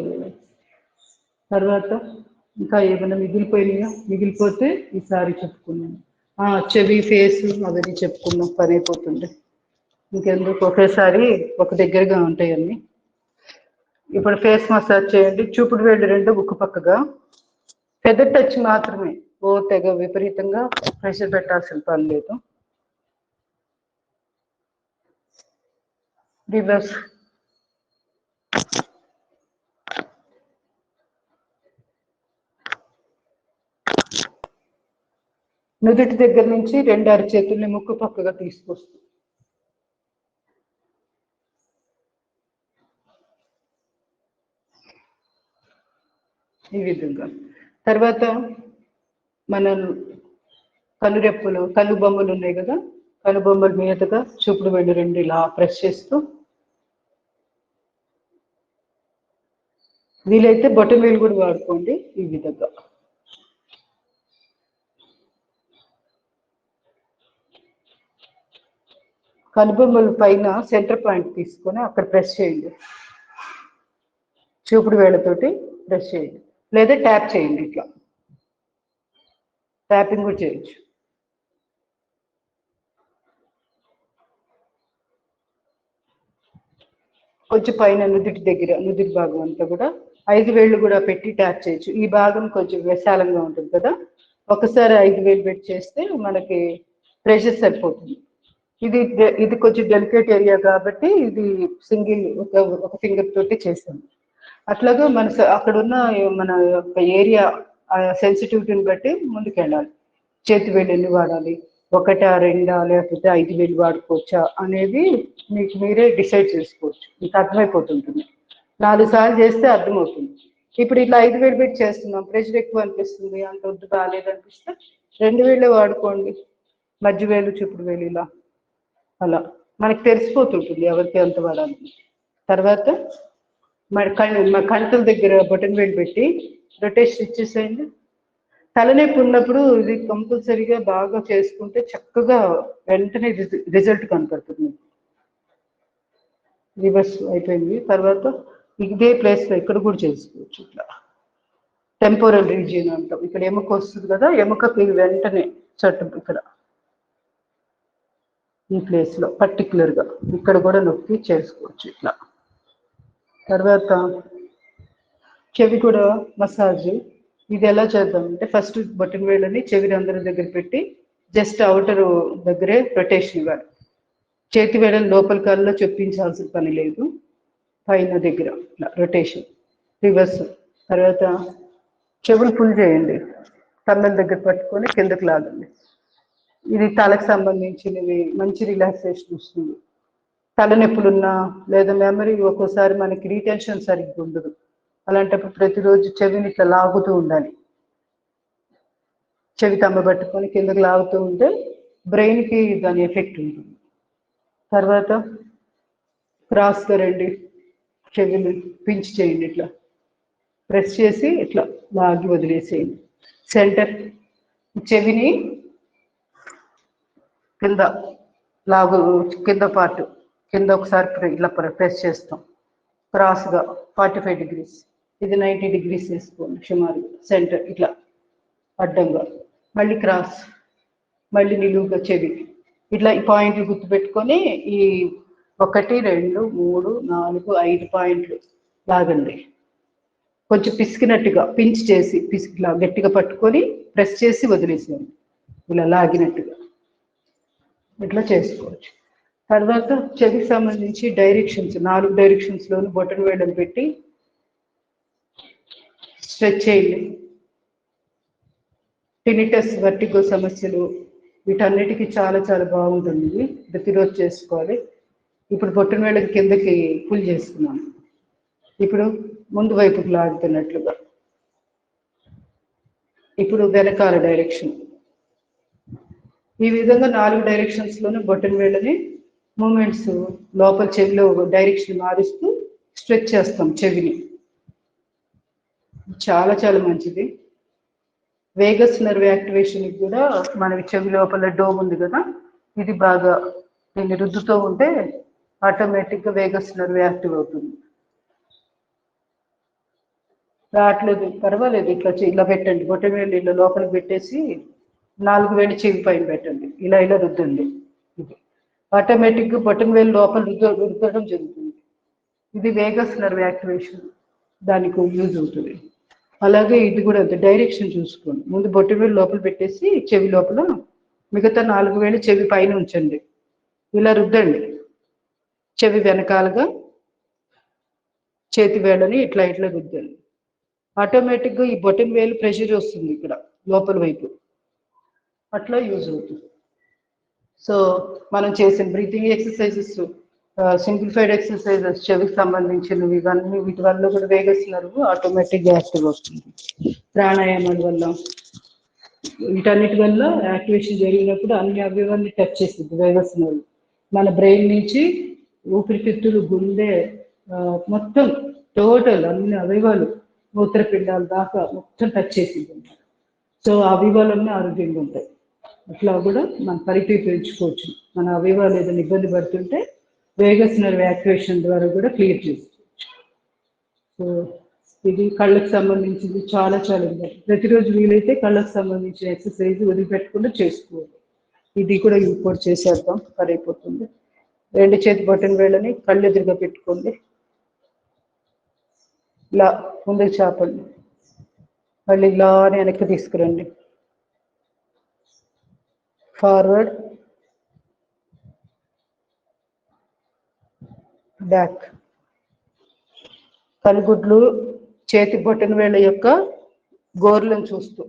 తర్వాత ఇంకా ఏమైనా మిగిలిపోయినాయా? మిగిలిపోతే ఈసారి చెప్పుకున్నాను. చెవి ఫేస్ అవన్నీ చెప్పుకున్నాం, పని అయిపోతుంది. ఇంకెందుకు ఒకేసారి ఒక దగ్గరగా ఉంటాయి అన్నీ. ఇప్పుడు ఫేస్ మసాజ్ చేయండి. చూపుడు వేళ్ళు రెండు ముక్కు పక్కగా, పెద్ద టచ్ మాత్రమే, ఓ తెగ విపరీతంగా ప్రెషర్ పెట్టాల్సిన పని లేదు. రివర్స్ నుదుటి దగ్గర నుంచి రెండు అరచేతుల్ని ముక్కు పక్కగా తీసుకొస్తుంది. ఈ విధంగా. తర్వాత మన కనురెప్పలు కనుబొమ్మలు ఉన్నాయి కదా, కనుబొమ్మల మీదుగా చూపుడు వేళ్ళు రెండు ఇలా ప్రెస్ చేస్తూ, వీలైతే బొటన్ వేలు కూడా వాడుకోండి ఈ విధంగా. కనుబొమ్మల పైన సెంటర్ పాయింట్ తీసుకొని అక్కడ ప్రెస్ చేయండి. చూపుడు వేళ్ళతోటి ప్రెస్ చేయండి, లేదా ట్యాప్ చేయండి. ఇట్లా ట్యాపింగ్ కూడా చేయొచ్చు. కొంచెం పైన నుదుటి దగ్గర, నుదుటి భాగం అంతా కూడా 5 వేళ్ళు కూడా పెట్టి ట్యాప్ చేయొచ్చు. ఈ భాగం కొంచెం విశాలంగా ఉంటుంది కదా, ఒకసారి 5 వేలు పెట్టి చేస్తే మనకి ప్రెషర్ సరిపోతుంది. ఇది కొంచెం డెలికేట్ ఏరియా కాబట్టి ఇది సింగిల్ ఒక ఫింగర్ తోటి చేసాము. అట్లాగా అక్కడ ఉన్న మన యొక్క ఏరియా సెన్సిటివిటీని బట్టి ముందుకెళ్ళాలి. చేతి వేలు ఎన్ని వాడాలి, 1, 2 లేకపోతే 5 వేలు వాడుకోవచ్చా అనేది మీకు మీరే డిసైడ్ చేసుకోవచ్చు. మీకు అర్థమైపోతుంటుంది. 4 సార్లు చేస్తే అర్థమవుతుంది. ఇప్పుడు ఇట్లా 5 వేలు పెట్టి చేస్తున్నాం, ప్రెషర్ ఎక్కువ అనిపిస్తుంది, అంత వద్దు బాగాలేదు అనిపిస్తే 2 వేలే వాడుకోండి. మధ్య వేలు చూపుడు వేలు ఇలా అలా మనకు తెలిసిపోతుంటుంది ఎవరికి ఎంత వాడాలి. తర్వాత కణుతుల దగ్గర బటన్ వేలు పెట్టి రొటేషన్ ఇచ్చేసేయండి. తలనొప్పి ఉన్నప్పుడు ఇది కంపల్సరీగా బాగా చేసుకుంటే చక్కగా వెంటనే రిజల్ట్ కనపడుతుంది. రివర్స్ అయిపోయింది. తర్వాత ఇదే ప్లేస్లో ఇక్కడ కూడా చేసుకోవచ్చు. ఇట్లా టెంపోరల్ రీజియన్ అంటాం. ఇక్కడ ఎముక వస్తుంది కదా, ఎముకకి వెంటనే ఇక్కడ ఈ ప్లేస్లో పర్టికులర్గా ఇక్కడ కూడా నొక్కి చేసుకోవచ్చు ఇట్లా. తర్వాత చెవి కూడా మసాజ్. ఇది ఎలా చేద్దామంటే ఫస్ట్ బటన్ వేళ్ళని చెవి అందరి దగ్గర పెట్టి జస్ట్ అవుటర్ దగ్గరే రొటేషన్ ఇవ్వాలి. చేతి వేళ్ళని లోపల కాల్లో చొప్పించాల్సిన పని లేదు, పైన దగ్గర రొటేషన్. రివర్స్. తర్వాత చెవులు పుల్ చేయండి, కమ్మల దగ్గర పట్టుకొని కిందకి లాగండి. ఇది తలకు సంబంధించినవి, మంచి రిలాక్సేషన్ వస్తుంది. తలనొప్పులున్నా లేదా మెమరీ ఒక్కోసారి మనకి రీటెన్షన్ సరిగ్గా ఉండదు, అలాంటప్పుడు ప్రతిరోజు చెవిని ఇట్లా లాగుతూ ఉండాలి. చెవి తమ్మ పట్టుకొని కిందకి లాగుతూ ఉంటే బ్రెయిన్కి దాని ఎఫెక్ట్ ఉంటుంది. తర్వాత క్రాస్గా రండి, చెవిని పించ్ చేయండి, ఇట్లా ప్రెస్ చేసి ఇట్లా లాగి వదిలేసేయండి. సెంటర్ చెవిని కింద కింద పార్ట్ కింద ఒకసారి ఇలా ప్రెస్ చేస్తాం క్రాస్గా 45 డిగ్రీస్. ఇది 90 డిగ్రీస్ వేసుకోండి సుమారు. సెంటర్ ఇట్లా అడ్డంగా, మళ్ళీ క్రాస్, మళ్ళీ నిలువుగా చెవి ఇట్లా ఈ పాయింట్లు గుర్తు పెట్టుకొని ఈ 1 2 3 4 5 పాయింట్లు లాగండి. కొంచెం పిసికినట్టుగా పించ్ చేసి పిసికిలా గట్టిగా పట్టుకొని ప్రెస్ చేసి వదిలేసేయండి. ఇలా లాగినట్టుగా ఇట్లా చేసుకోవచ్చు. తర్వాత చెవికి సంబంధించి డైరెక్షన్స్ 4 డైరెక్షన్స్లోనూ బొటన్ వేళ్ళని పెట్టి స్ట్రెచ్ చేయండి. టినిటస్ వర్టిగో సమస్యలు వీటన్నిటికీ చాలా చాలా బాగుంటుంది. ఇది ప్రతిరోజు చేసుకోవాలి. ఇప్పుడు బొటన వేళ్ళకి కిందకి పుల్ చేసుకున్నాను. ఇప్పుడు ముందు వైపుకు లాగుతున్నట్లుగా. ఇప్పుడు వెనకాల డైరెక్షన్. ఈ విధంగా 4 డైరెక్షన్స్లోనూ బొటన వేళ్ళని మూమెంట్స్ లోపల చెవిలో డైరెక్షన్ మారుస్తూ స్ట్రెచ్ చేస్తాం చెవిని. చాలా చాలా మంచిది. వేగస్ నర్వ్ యాక్టివేషన్ కూడా మన చెవి లోపల డోమ్ ఉంది కదా, ఇది బాగా దీన్ని రుద్దుతూ ఉంటే ఆటోమేటిక్గా వేగస్ నర్వ్ యాక్టివ్ అవుతుంది. రావట్లేదు, పర్వాలేదు, ఇట్లా ఇలా పెట్టండి. బొటన వేళ్ళు ఇలా లోపలికి పెట్టేసి 4 వేళ్ళు చెవి పైన పెట్టండి. ఇలా ఇలా రుద్దండి. ఇది ఆటోమేటిక్గా బొటన వేలు లోపల రుద్దడం జరుగుతుంది. ఇది వేగస్ నర్వ్ యాక్టివేషన్ దానికి యూజ్ అవుతుంది. అలాగే ఇది కూడా డైరెక్షన్ చూసుకోండి. ముందు బొట్టు వేలు లోపల పెట్టేసి చెవి లోపల మిగతా 4 వేలు చెవి పైన ఉంచండి. ఇలా రుద్దండి. చెవి వెనకాలగా చేతి వేళ్ళని ఇట్లా ఇట్లా రుద్దండి. ఆటోమేటిక్గా ఈ బొటన్ వేలు ప్రెషర్ వస్తుంది ఇక్కడ లోపల వైపు, అట్లా యూజ్ అవుతుంది. సో మనం చేసిన బ్రీతింగ్ ఎక్సర్సైజెస్, సింప్లిఫైడ్ ఎక్సర్సైజెస్ చెవికి సంబంధించినవి ఇవన్నీ వీటి వల్ల కూడా వేగస్ నర్వ్ ఆటోమేటిక్గా యాక్టివ్ వస్తుంది. ప్రాణాయామాల వల్ల వీటన్నిటి వల్ల యాక్టివేషన్ జరిగినప్పుడు అన్ని అవయవాన్ని టచ్ చేస్తుంది వేగస్ నర్వ్. మన బ్రెయిన్ నుంచి ఊపిరితిత్తులు, గుండె, మొత్తం టోటల్ అన్ని అవయవాలు, మూత్రపిండాల దాకా మొత్తం టచ్ చేసింది. సో అవయవాలన్నీ ఆరోగ్యంగా ఉంటాయి. అట్లా కూడా మనం పరిధి పెంచుకోవచ్చు. మన అవయవాలు ఏదైనా ఇబ్బంది పడుతుంటే వేగస్ నర్వ్ యాక్టివేషన్ ద్వారా కూడా క్లియర్ చేసుకోవచ్చు. సో ఇది కళ్ళకు సంబంధించింది చాలా చాలా ఇంపార్టెంట్. ప్రతిరోజు వీలైతే కళ్ళకు సంబంధించిన ఎక్సర్సైజ్ వదిలిపెట్టకుండా చేసుకోవాలి. ఇది కూడా ఇంకోటి చేసేద్దాం, సరైపోతుంది. 2 చేతి బొటన వేళ్ళని కళ్ళు ఎదురుగా పెట్టుకోండి. ఇలా ముందుకు చాపండి. మళ్ళీ ఇలా వెనక్కి తీసుకురండి. Forward, back. కనుగుడ్లు చేతి బొటన వేళ్ళ యొక్క గోర్లను చూస్తూ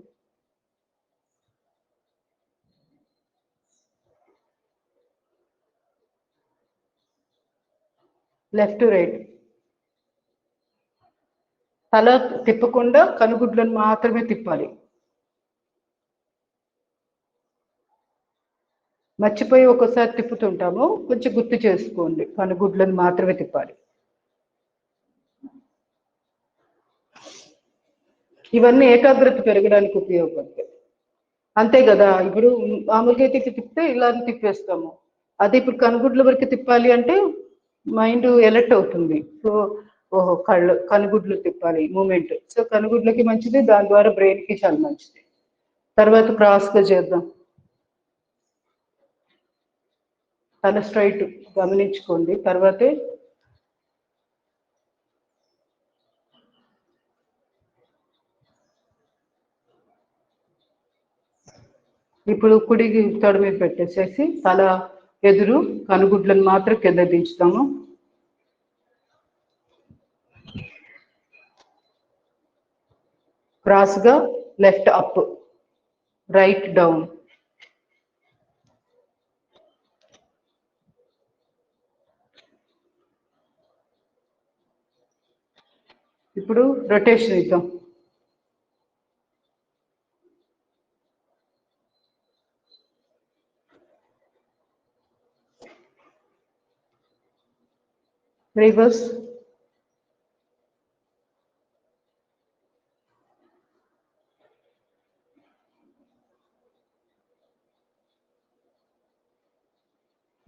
లెఫ్ట్ రైట్. తల తిప్పకుండా కనుగుడ్లను మాత్రమే తిప్పాలి. మర్చిపోయి ఒక్కోసారి తిప్పుతుంటాము, కొంచెం గుర్తు చేసుకోండి. కనుగుడ్లను మాత్రమే తిప్పాలి. ఇవన్నీ ఏకాగ్రత పెరగడానికి ఉపయోగపడతాయి. అంతే కదా. ఇప్పుడు మామూలుగా అయితే తిప్పితే ఇలా తిప్పేస్తాము. అదే ఇప్పుడు కనుగుడ్ల వరకు తిప్పాలి అంటే మైండ్ ఎలర్ట్ అవుతుంది. సో ఓహో కనుగుడ్లు తిప్పాలి మూమెంట్. సో కనుగుడ్లకి మంచిది, దాని ద్వారా బ్రెయిన్కి చాలా మంచిది. తర్వాత క్రాస్గా చేద్దాం. తల స్ట్రైట్ గమనించుకోండి. తర్వాతే ఇప్పుడు కుడికి తొడ మీద పెట్టేసేసి తల ఎదురు కనుగుడ్లను మాత్రం కింద దించుతాము. క్రాస్గా లెఫ్ట్ అప్, రైట్ డౌన్. ఇప్పుడు రొటేషన్ ఇద్దాం. రివర్స్,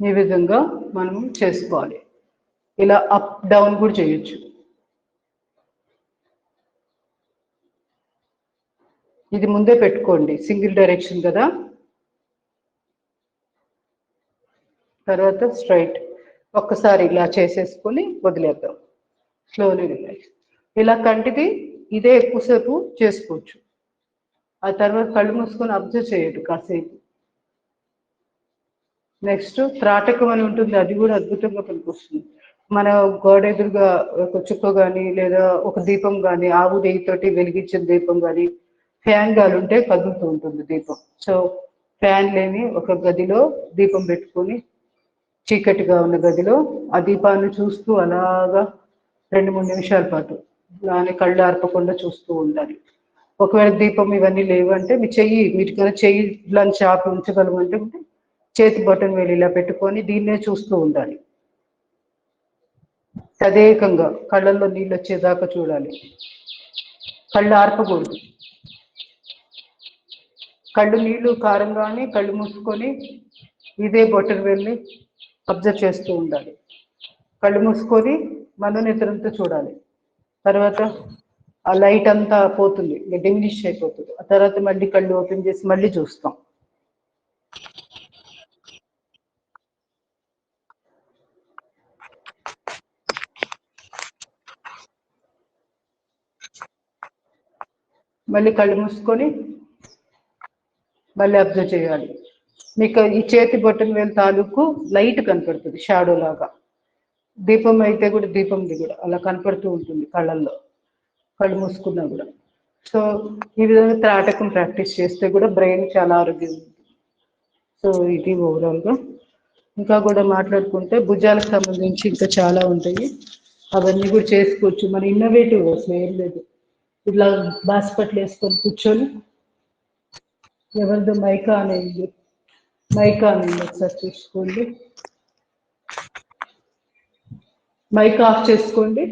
ఈ విధంగా మనం చేసుకోవాలి. ఇలా అప్ డౌన్ కూడా చేయొచ్చు. ఇది ముందే పెట్టుకోండి, సింగిల్ డైరెక్షన్ కదా. తర్వాత స్ట్రైట్. ఒక్కసారి ఇలా చేసేసుకొని వదిలేద్దాం. Slowly relax. ఇలా కంటిది ఇదే ఎక్కువసేపు చేసుకోవచ్చు. ఆ తర్వాత కళ్ళు మూసుకొని అబ్జర్వ్ చేయడు కాసేపు. నెక్స్ట్ త్రాటకం అని ఉంటుంది, అది కూడా అద్భుతంగా పనికొస్తుంది. మన గోడ ఎదురుగా ఒక చుక్క కానీ లేదా ఒక దీపం కానీ, ఆవు నెయ్యితోటి వెలిగించిన దీపం కానీ, ఫ్యాన్ గాలి ఉంటే కదులుతూ ఉంటుంది దీపం. సో ఫ్యాన్ లేని ఒక గదిలో దీపం పెట్టుకొని చీకటిగా ఉన్న గదిలో ఆ దీపాన్ని చూస్తూ అలాగా 2-3 నిమిషాల పాటు దాని కళ్ళు ఆర్పకుండా చూస్తూ ఉండాలి. ఒకవేళ దీపం ఇవన్నీ లేవు అంటే మీ చెయ్యి వీటికైనా చెయ్యి ఇలా చాపి ఉంచగలమంటే చేతి బటన్ వేలు ఇలా పెట్టుకొని దీన్నే చూస్తూ ఉండాలి. తదేకంగా కళ్ళల్లో నీళ్ళు వచ్చేదాకా చూడాలి. కళ్ళు ఆర్పకూడదు. కళ్ళు నీళ్లు కారంగానే కళ్ళు మూసుకొని ఇదే బొటన్ వేలుని అబ్జర్వ్ చేస్తూ ఉండాలి. కళ్ళు మూసుకొని మనోనేత్రంతో చూడాలి. తర్వాత ఆ లైట్ అంతా పోతుంది, డిమినిష్ అయిపోతుంది. ఆ తర్వాత మళ్ళీ కళ్ళు ఓపెన్ చేసి మళ్ళీ చూస్తాం. మళ్ళీ కళ్ళు మూసుకొని మళ్ళీ అబ్జర్వ్ చేయాలి. మీకు ఈ చేతి బొట్టన్ వేలు తాలూకు లైట్ కనపడుతుంది, షాడో లాగా. దీపం అయితే కూడా దీపంది కూడా అలా కనపడుతూ ఉంటుంది కళ్ళల్లో, కళ్ళు మూసుకున్నా కూడా. సో ఈ విధంగా త్రాటకం ప్రాక్టీస్ చేస్తే కూడా బ్రెయిన్ చాలా ఆరోగ్యం ఉంటుంది. సో ఇది ఓవరాల్గా. ఇంకా కూడా మాట్లాడుకుంటే భుజాలకు సంబంధించి ఇంకా చాలా ఉంటాయి, అవన్నీ కూడా చేసుకోవచ్చు. మన ఇన్నోవేటివ్ అసలు ఏం లేదు. ఇట్లా బాస్పట్లు వేసుకొని కూర్చొని, ఎవరిదో మైకా అనేది ఒకసారి చూసుకోండి. మైక్ ఆఫ్ చేసుకోండి.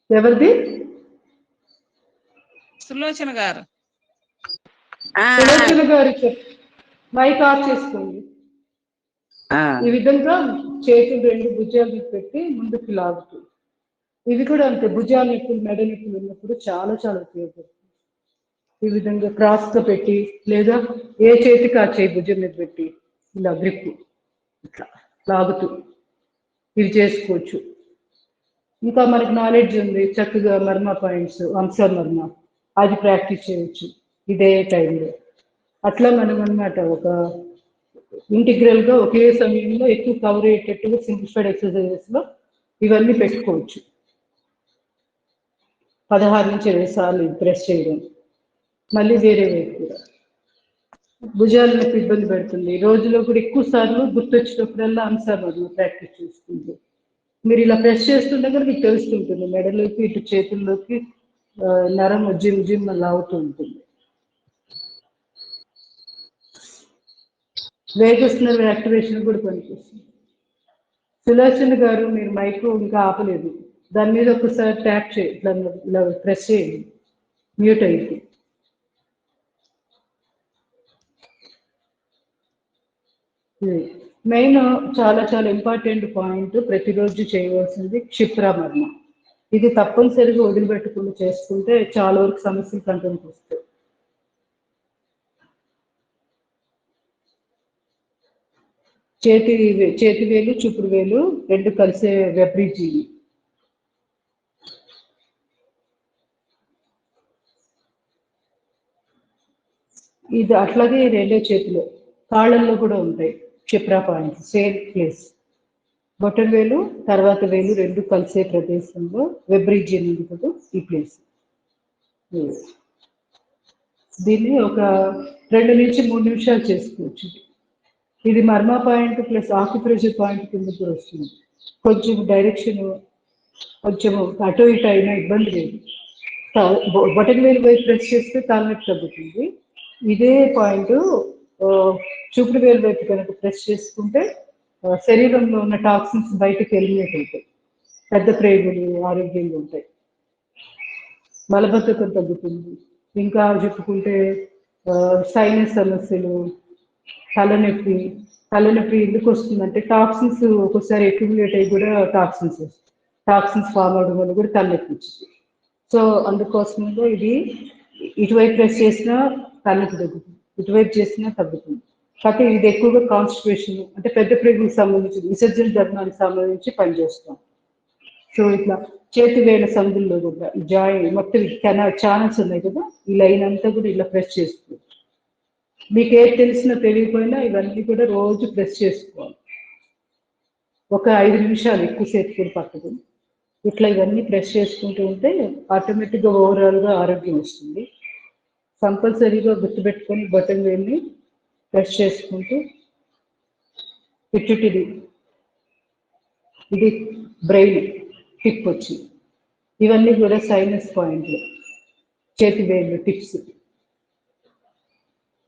ఎవరిది? సులోచన గారు. సులోచన గారు మైక్ ఆఫ్ చేసుకోండి. ఈ విధంగా చేతులు 2 భుజాలు పెట్టి ముందుకు లాగుతూ, ఇవి కూడా అంతే. భుజాల నొప్పులు, మెడ నొప్పులు ఉన్నప్పుడు చాలా చాలా ఉపయోగపడుతుంది. ఈ విధంగా క్రాస్ గా పెట్టి లేదా ఏ చేతికి ఆ చేయి భుజం మీద పెట్టి ఇలా గ్రిప్ ఇట్లా లాగుతూ ఇవి చేసుకోవచ్చు. ఇంకా మనకి నాలెడ్జ్ ఉంది చక్కగా మర్మ పాయింట్స్, వంశమర్మ, అది ప్రాక్టీస్ చేయవచ్చు ఇదే టైంలో. అట్లా మనం అన్నమాట ఒక ఇంటిగ్రల్ గా ఒకే సమయంలో ఎక్కువ కవర్ అయ్యేటట్టుగా సింప్లిఫైడ్ ఎక్సర్సైజెస్ లో ఇవన్నీ పెట్టుకోవచ్చు. 16 నుంచి 20 సార్లు ప్రెస్ చేయడం. మళ్ళీ వేరే వైపు కూడా భుజాల నొప్పి ఇబ్బంది పెడుతుంది, రోజులో కూడా ఎక్కువ సార్లు గుర్తొచ్చినప్పుడల్లా అంశాలు ప్రాక్టీస్ చేసుకుంటూ మీరు ఇలా ప్రెస్ చేస్తుండగా మీకు తెలుస్తుంటుంది మెడలోకి ఇటు చేతుల్లోకి నరం జిమ్ లాగుతూ ఉంటుంది. వేగస్ నర్వ్ యాక్టివేషన్ కూడా పనిచేస్తుంది. సులోచన గారు మీరు మైక్ ఇంకా ఆపలేదు, దాని మీద ఒకసారి ట్యాప్ చేయండి, ఇలా ప్రెస్ చేయండి, మ్యూట్ అయింది. మెయిన్ చాలా చాలా ఇంపార్టెంట్ పాయింట్ ప్రతిరోజు చేయవలసింది క్షిప్రమర్మ. ఇది తప్పనిసరిగా వదిలిపెట్టకుండా చేసుకుంటే చాలా వరకు సమస్యలు కంట్రోల్కి వస్తాయి. చేతి వేలు చూపుడు వేలు 2 కలిసే వెబ్రిజీ. ఇది అట్లాగే 2 చేతిలో కాళ్ళల్లో కూడా ఉంటాయి క్షిప్రా పాయింట్స్, సేమ్ ప్లేస్. బొటన్ వేలు తర్వాత వేలు 2 కలిసే ప్రదేశంలో వెబ్రిజీ ఉంది కదా, ఈ ప్లేస్. దీన్ని ఒక 2 నుంచి 3 నిమిషాలు చేసుకోవచ్చు. ఇది marma point plus acupressure point కింద కూడా వస్తుంది. కొంచెం డైరెక్షన్ కొంచెం అటు ఇటు అయినా ఇబ్బంది లేదు. బటన్ వేలు వైపు ప్రెస్ చేస్తే తలనొప్పి తగ్గుతుంది. ఇదే పాయింట్ చూపుడు వేలు వైపు కనుక ప్రెస్ చేసుకుంటే శరీరంలో ఉన్న టాక్సిన్స్ బయటకు ఎలిమినేట్ అవుతాయి, పెద్ద ప్రేగులు ఆరోగ్యంగా ఉంటాయి, మలబద్ధకం తగ్గుతుంది. ఇంకా చెప్పుకుంటే సైనస్ సమస్యలు, తలనొప్పి ఎందుకు వస్తుందంటే టాక్సిన్స్ ఒక్కోసారి అక్యుములేట్ అయ్యి కూడా టాక్సిన్స్ ఫామ్ అవడం వల్ల కూడా తలనొప్పి వచ్చింది. సో అందుకోసంగా ఇది ఇటువైపు ప్రెస్ చేసినా తలనొప్పి తగ్గుతుంది, ఇటువైపు చేసినా తగ్గుతుంది. కాకపోతే ఇది ఎక్కువగా కాన్స్టిపేషన్ అంటే పెద్ద ప్రేగులకు సంబంధించి విసర్జన ధర్మానికి సంబంధించి పనిచేస్తాం. సో ఇట్లా చేతి వేళ్ళ సందుల్లో కూడా మొత్తం ఛానల్స్ ఉన్నాయి కదా, ఈ లైన్ అంతా కూడా ఇలా ప్రెస్ చేసుకోవచ్చు. మీకు ఏది తెలిసినా తెలియకపోయినా ఇవన్నీ కూడా రోజు ప్రెస్ చేసుకోవాలి. ఒక 5 నిమిషాలు, ఎక్కువసేపు కూడా పట్టదు. ఇట్లా ఇవన్నీ ప్రెస్ చేసుకుంటూ ఉంటే ఆటోమేటిక్గా ఓవరాల్గా ఆరోగ్యం వస్తుంది. కంపల్సరీగా గుర్తుపెట్టుకొని బటన్ వేళ్ళని ప్రెస్ చేసుకుంటూ పిట్యూటరీ, ఇది బ్రెయిన్ టిప్ వచ్చి, ఇవన్నీ కూడా సైనస్ పాయింట్లు, చేతి వేళ్ళు టిప్స్,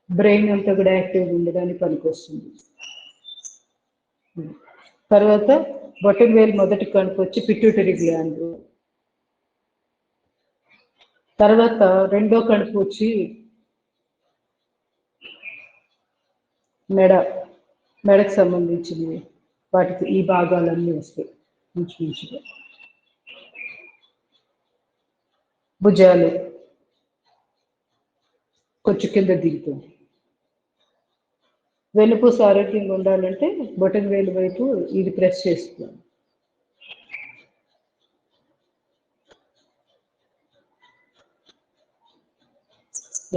బ్రెయిన్ అంతా కూడా యాక్టివ్గా ఉండడానికి పనికొస్తుంది. తర్వాత బొటన్ వేలు మొదటి కణుపు వచ్చి పిట్యూటరీ గ్లాండ్, తర్వాత రెండో కణుపు వచ్చి మెడకు సంబంధించినవి, వాటికి ఈ భాగాలన్నీ వస్తాయి మంచిగా. భుజాలు కొంచెం కింద దిగుతుంది. వెన్నుపూస ఆరోగ్యంగా ఉండాలంటే బొటన్ వేలు వైపు ఇది ప్రెస్ చేసుకోవాలి.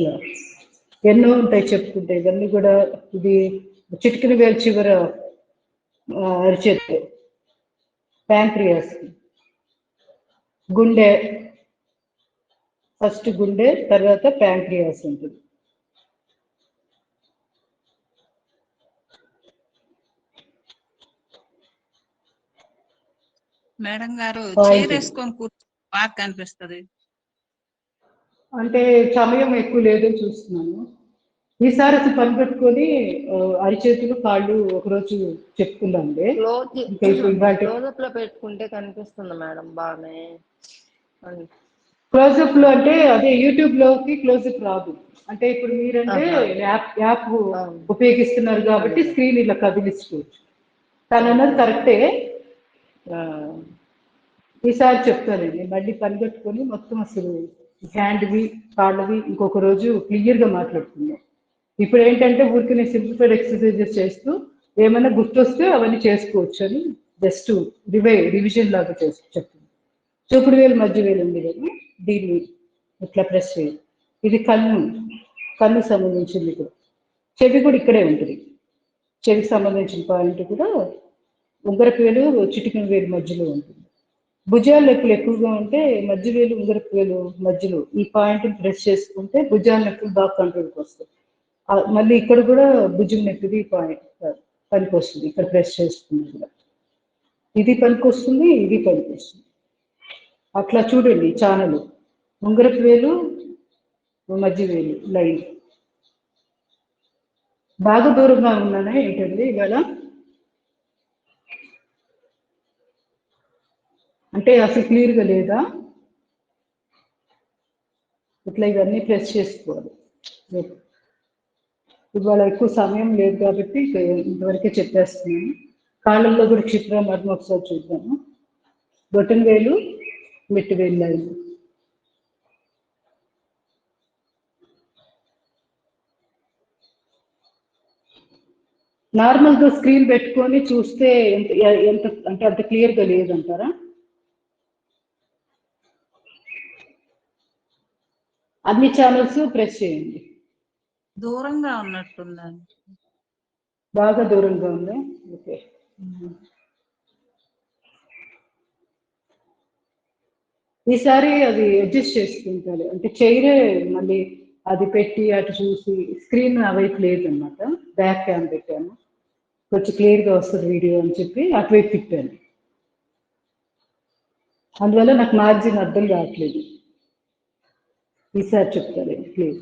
ఇలా ఎన్నో ఉంటాయి చెప్పుకుంటే, ఇవన్నీ కూడా. ఇది చిటికిన వేలు చివర అరిచేత్తు, ప్యాంక్రియాస్, గుండె, ఫస్ట్ గుండె తర్వాత ప్యాంక్రియాస్ ఉంటుంది. మేడం గారు చైర్ వేసుకొని కూర్చో బాగా కనిపిస్తుంది. అంటే సమయం ఎక్కువ లేదని చూస్తున్నాను. ఈసారి అసలు పని పెట్టుకొని అరిచేతులు కాళ్ళు ఒకరోజు చెప్పుకుందాంలే. క్లోజప్ లో పెట్టుకుంటే కనిపిస్తుంది మేడం బాగానే. క్లోజప్ లో అంటే అదే యూట్యూబ్ లోకి క్లోజప్ రాదు. అంటే ఇప్పుడు మీరంటే యాప్ ఉపయోగిస్తున్నారు కాబట్టి స్క్రీన్ ఇలా కదిలించుకోవచ్చు. తను అన్నది కరెక్టే. ఈసారి చెప్తానండి, మళ్ళీ పని పెట్టుకొని మొత్తం అసలు హ్యాండ్వి కాళ్ళవి ఇంకొక రోజు క్లియర్గా మాట్లాడుతున్నాం. ఇప్పుడు ఏంటంటే ఊరికి నేను సింప్లిఫైడ్ ఎక్సర్సైజెస్ చేస్తూ ఏమైనా గుర్తొస్తే అవన్నీ చేసుకోవచ్చు అని జస్ట్ రివిజన్ లాగా చెప్తుంది. చూపుడు వేలు మధ్య వేలు ఉంది కదా, దీన్ని ఇట్లా ప్రెస్ చేయాలి. ఇది కన్ను సంబంధించింది కూడా. చెవి కూడా ఇక్కడే ఉంటుంది. చెవికి సంబంధించిన పాయింట్ కూడా ఉంగరపు వేలు చిటికిన వేలు మధ్యలో ఉంటుంది. భుజాల నొప్పులు ఎక్కువగా ఉంటే మధ్య వేలు ఉంగరపు వేలు మధ్యలో ఈ పాయింట్ని ప్రెస్ చేసుకుంటే భుజాల నొప్పులు బాగా కంట్రోల్కి వస్తాయి. మళ్ళీ ఇక్కడ కూడా భుజం నొప్పిది పాయింట్ పనికి వస్తుంది. ఇక్కడ ప్రెస్ చేసుకున్నది కూడా ఇది పనికి వస్తుంది, ఇది పనికి వస్తుంది. అట్లా చూడండి ఛానల్. ఉంగరపు వేలు మధ్య వేలు లైన్. బాగా దూరంగా ఉన్నానా ఏంటండి ఇవాళ? అంటే అసలు క్లియర్గా లేదా? ఇట్లా ఇవన్నీ ప్రెస్ చేసుకోవాలి. ఇవాళ ఎక్కువ సమయం లేదు కాబట్టి ఇంతవరకే చెప్పేస్తున్నాను. కాళ్ళల్లో కూడా క్షిప్ర మర్మం ఒకసారి చూద్దాము. బొటన్ వేలు మెట్టు వేలు లైన్. నార్మల్గా స్క్రీన్ పెట్టుకొని చూస్తే ఎంత అంటే అంత క్లియర్గా లేదంటారా? అన్ని ఛానల్స్ ప్రెస్ చేయండి. దూరంగా ఉన్నట్టుందండి. బాగా దూరంగా ఉంది. ఓకే, ఈసారి అది అడ్జస్ట్ చేసుకుంటారు. అంటే చైరే మళ్ళీ అది పెట్టి అటు చూసి స్క్రీన్ అవైపు లేదన్నమాట. బ్యాక్ క్యామ్ పెట్టాను, కొంచెం క్లియర్గా వస్తుంది వీడియో అని చెప్పి అటువైపు తిప్పాను. అందువల్ల నాకు మార్జిన్ అర్థం కావట్లేదు. ఈసారి చెప్తారు ప్లీజ్.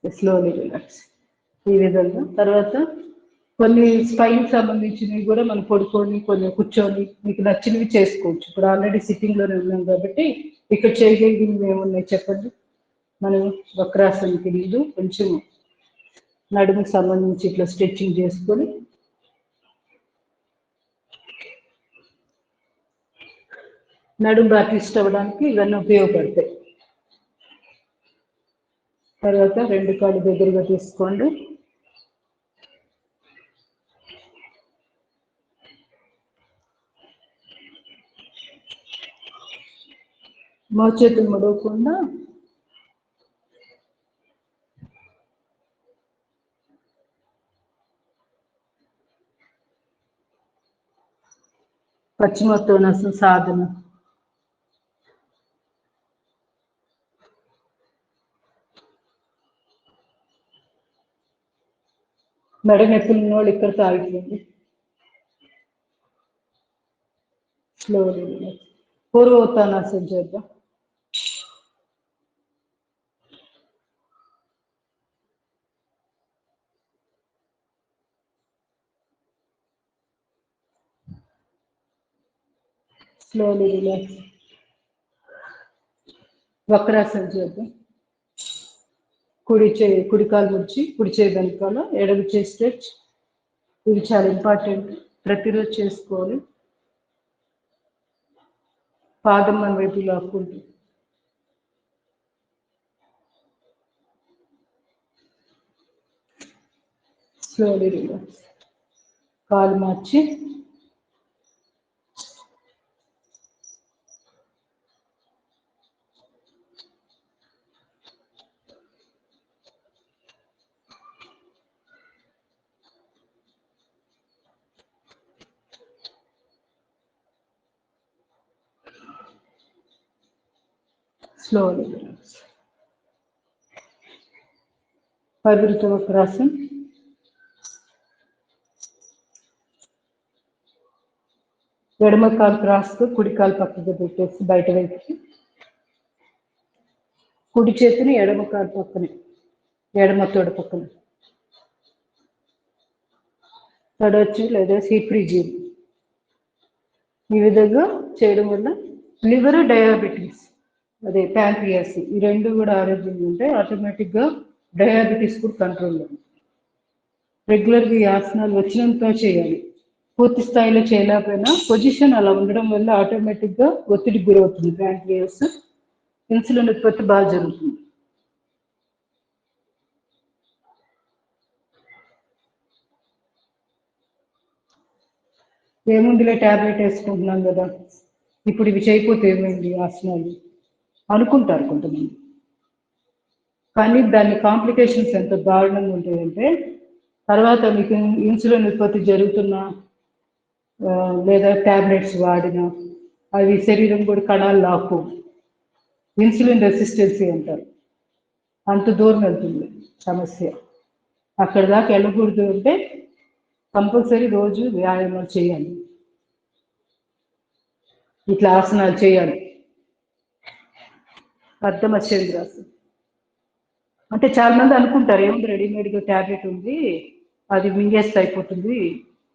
స్లోలీ రిలాక్స్ ఈ విధంగా. తర్వాత కొన్ని స్పైన్ సంబంధించినవి కూడా మనం పడుకొని కొన్ని కూర్చొని మీకు నచ్చినవి చేసుకోవచ్చు. ఇప్పుడు ఆల్రెడీ సిట్టింగ్లోనే ఉన్నాం కాబట్టి ఇక్కడ చేయగలిగినవి ఏమున్నాయి చెప్పండి. మనం వక్రాసనకి ముందు కొంచెం నడుముకి సంబంధించి ఇట్లా స్ట్రెచ్చింగ్ చేసుకొని నడుము ట్విస్ట్ అవ్వడానికి ఇవన్నీ ఉపయోగపడతాయి. తర్వాత 2 కాళ్ళు దగ్గరగా తీసుకోండి. మోచేతులు మడవకుండా పశ్చిమోత్తానాసన సాధన. మెడ నొప్పులు ఉన్న వాళ్ళు ఇక్కడ తాగిపోయింది. స్లోలీ పూర్వోత్తానాసన చేద్దాం. Slowly relax. వక్రాసన చేద్దాం. కుడి కాలు ముడిచి కుడి చేయి వెనకాల, ఎడమ చేయి స్ట్రెచ్. ఇది చాలా ఇంపార్టెంట్, ప్రతిరోజు చేసుకోవాలి. పాదం మన వైపు లాక్కుంటూ స్లోలీ రిలాక్స్. కాలు మార్చి slowly relax. పరివృత వక్రాసన. ఎడమ కాలు క్రాస్తో కుడి కాలు పక్కగా పెట్టేసి బయట వైపుకి, కుడి చేతిని ఎడమ కాలు పక్కనే, ఎడమ తోడ పక్కన తడవచ్చు లేదా సీప్రిజీన్. ఈ విధంగా చేయడం వల్ల లివర్, డయాబెటీస్, అదే ప్యాంక్రియాస్, ఈ రెండు కూడా ఆరోగ్యంగా ఉంటాయి. ఆటోమేటిక్గా డయాబెటీస్ కూడా కంట్రోల్లో ఉంటుంది. రెగ్యులర్గా ఈ ఆసనాలు వచ్చినంత చేయాలి. పూర్తి స్థాయిలో చేయలేకపోయినా పొజిషన్ అలా ఉండడం వల్ల ఆటోమేటిక్గా ఒత్తిడికి గురవుతుంది ప్యాంక్రియాస్. ఇన్సులిన్ ఉత్పత్తి బాగా జరుగుతుంది. ఏముందిలే ట్యాబ్లెట్ వేసుకుంటున్నాం కదా, ఇప్పుడు ఇవి చేయకపోతే ఏమైంది ఆసనాలు అనుకుంటారు కొంతమంది. కానీ దాని కాంప్లికేషన్స్ ఎంత దారుణంగా ఉంటాయంటే, తర్వాత మీకు ఇన్సులిన్ ఉత్పత్తి జరుగుతున్నా లేదా ట్యాబ్లెట్స్ వాడినా అవి శరీరం కూడా కణాలు లాక్కు, ఇన్సులిన్ రెసిస్టెన్సీ అంటారు. అంత దూరం వెళ్తుంది సమస్య. అక్కడ దాకా వెళ్ళకూడదు అంటే కంపల్సరీ రోజు వ్యాయామాలు చేయాలి, ఇట్లా ఆసనాలు చేయాలి. అర్ధమశ్చేంద్రాసనం అంటే చాలా మంది అనుకుంటారు ఏముంది రెడీమేడ్గా ట్యాబ్లెట్ ఉంది, అది మింగేస్తే అయిపోతుంది,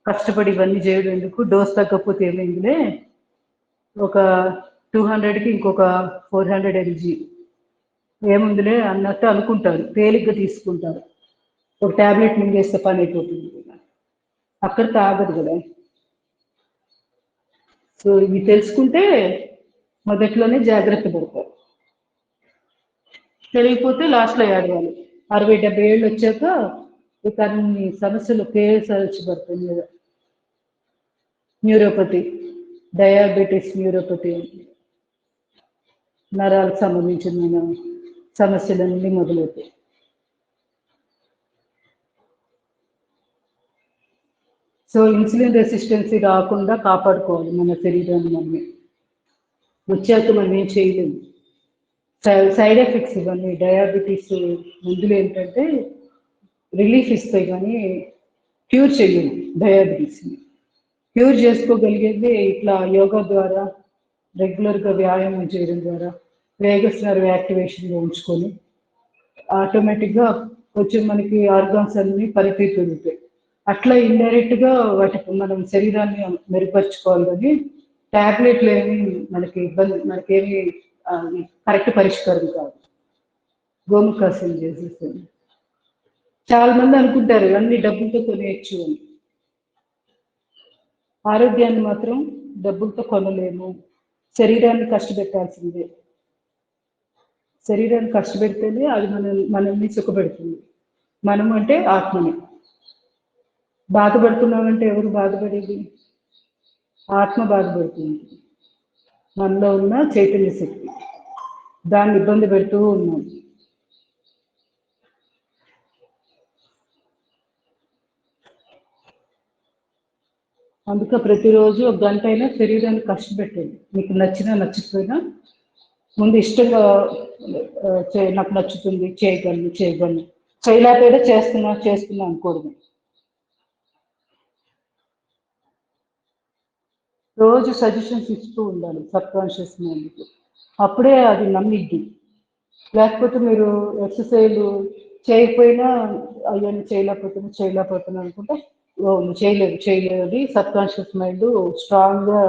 కష్టపడి ఇవన్నీ చేయడం ఎందుకు, డోస్ తగ్గకపోతే ఏమైందిలే, ఒక 200కి ఇంకొక 400 mg ఏముందిలే అన్నట్టు అనుకుంటారు, తేలిగ్గా తీసుకుంటారు. ఒక ట్యాబ్లెట్ మింగేస్తే పని అయిపోతుంది, అక్కడికి ఆగదు కదా. సో ఇవి తెలుసుకుంటే మొదట్లోనే జాగ్రత్త పడతారు. తెలియకపోతే లాస్ట్లో ఏడవాలి. 60-70 ఏళ్ళు వచ్చాక ఇక అన్ని సమస్యలు కేఎస్ఆర్ వచ్చి పడుతుంది కదా. న్యూరోపతి, డయాబెటీస్ న్యూరోపతి, నరాలకు సంబంధించిన సమస్యలన్నీ మొదలవుతాయి. సో ఇన్సులిన్ రెసిస్టెన్సీ రాకుండా కాపాడుకోవాలి మన శరీరాన్ని. మనమే వచ్చాక మనం ఏం చేయలేము. సైడ్ ఎఫెక్ట్స్ ఇవన్నీ డయాబెటీస్ మందులు ఏంటంటే రిలీఫ్ ఇస్తాయి కానీ క్యూర్ చేయలేము. డయాబెటీస్ని క్యూర్ చేసుకోగలిగేది ఇట్లా యోగా ద్వారా, రెగ్యులర్గా వ్యాయామం చేయడం ద్వారా, వేగస్ నర్వ్ యాక్టివేషన్గా ఉంచుకొని ఆటోమేటిక్గా కొంచెం మనకి ఆర్గాన్స్ అన్ని పనితీరు పెరుగుతాయి. అట్లా ఇండైరెక్ట్గా వాటికి మనం శరీరాన్ని మెరుగుపరుచుకోవాలి. కానీ ట్యాబ్లెట్లు ఏమి మనకి ఇబ్బంది, మనకేమి కరెక్ట్ పరిష్కారం కాదు. గోముఖాసన చేసేస్తాను. చాలా మంది అనుకుంటారు అన్ని డబ్బులతో కొనేయచ్చు అని. ఆరోగ్యాన్ని మాత్రం డబ్బులతో కొనలేము, శరీరాన్ని కష్టపెట్టాల్సిందే. శరీరాన్ని కష్టపెడితేనే అది మనల్ని సుఖపెడుతుంది. మనం అంటే ఆత్మని. బాధపడుతున్నామంటే ఎవరు బాధపడేది? ఆత్మ బాధపడుతుంది. మనలో ఉన్న చైతన్య శక్తి దాన్ని ఇబ్బంది పెడుతూ ఉన్నాం. అందుకే ప్రతిరోజు ఒక గంట అయినా శరీరాన్ని కష్టపెట్టండి. మీకు నచ్చినా నచ్చకపోయినా ముందు ఇష్టంగా నాకు నచ్చుతుంది, చేయగలను చేయలేకపోయినా చేస్తున్నా అనుకోవడం. రోజు సజెషన్స్ ఇస్తూ ఉండాలి సబ్ కాన్షియస్ మైండ్కి. అప్పుడే అది నమ్మిద్ది. లేకపోతే మీరు ఎక్సర్సైజ్ చేయకపోయినా అవన్నీ చేయలేకపోతున్నా అనుకుంటే నువ్వు చేయలేదు సబ్ కాన్షియస్ మైండ్ స్ట్రాంగ్గా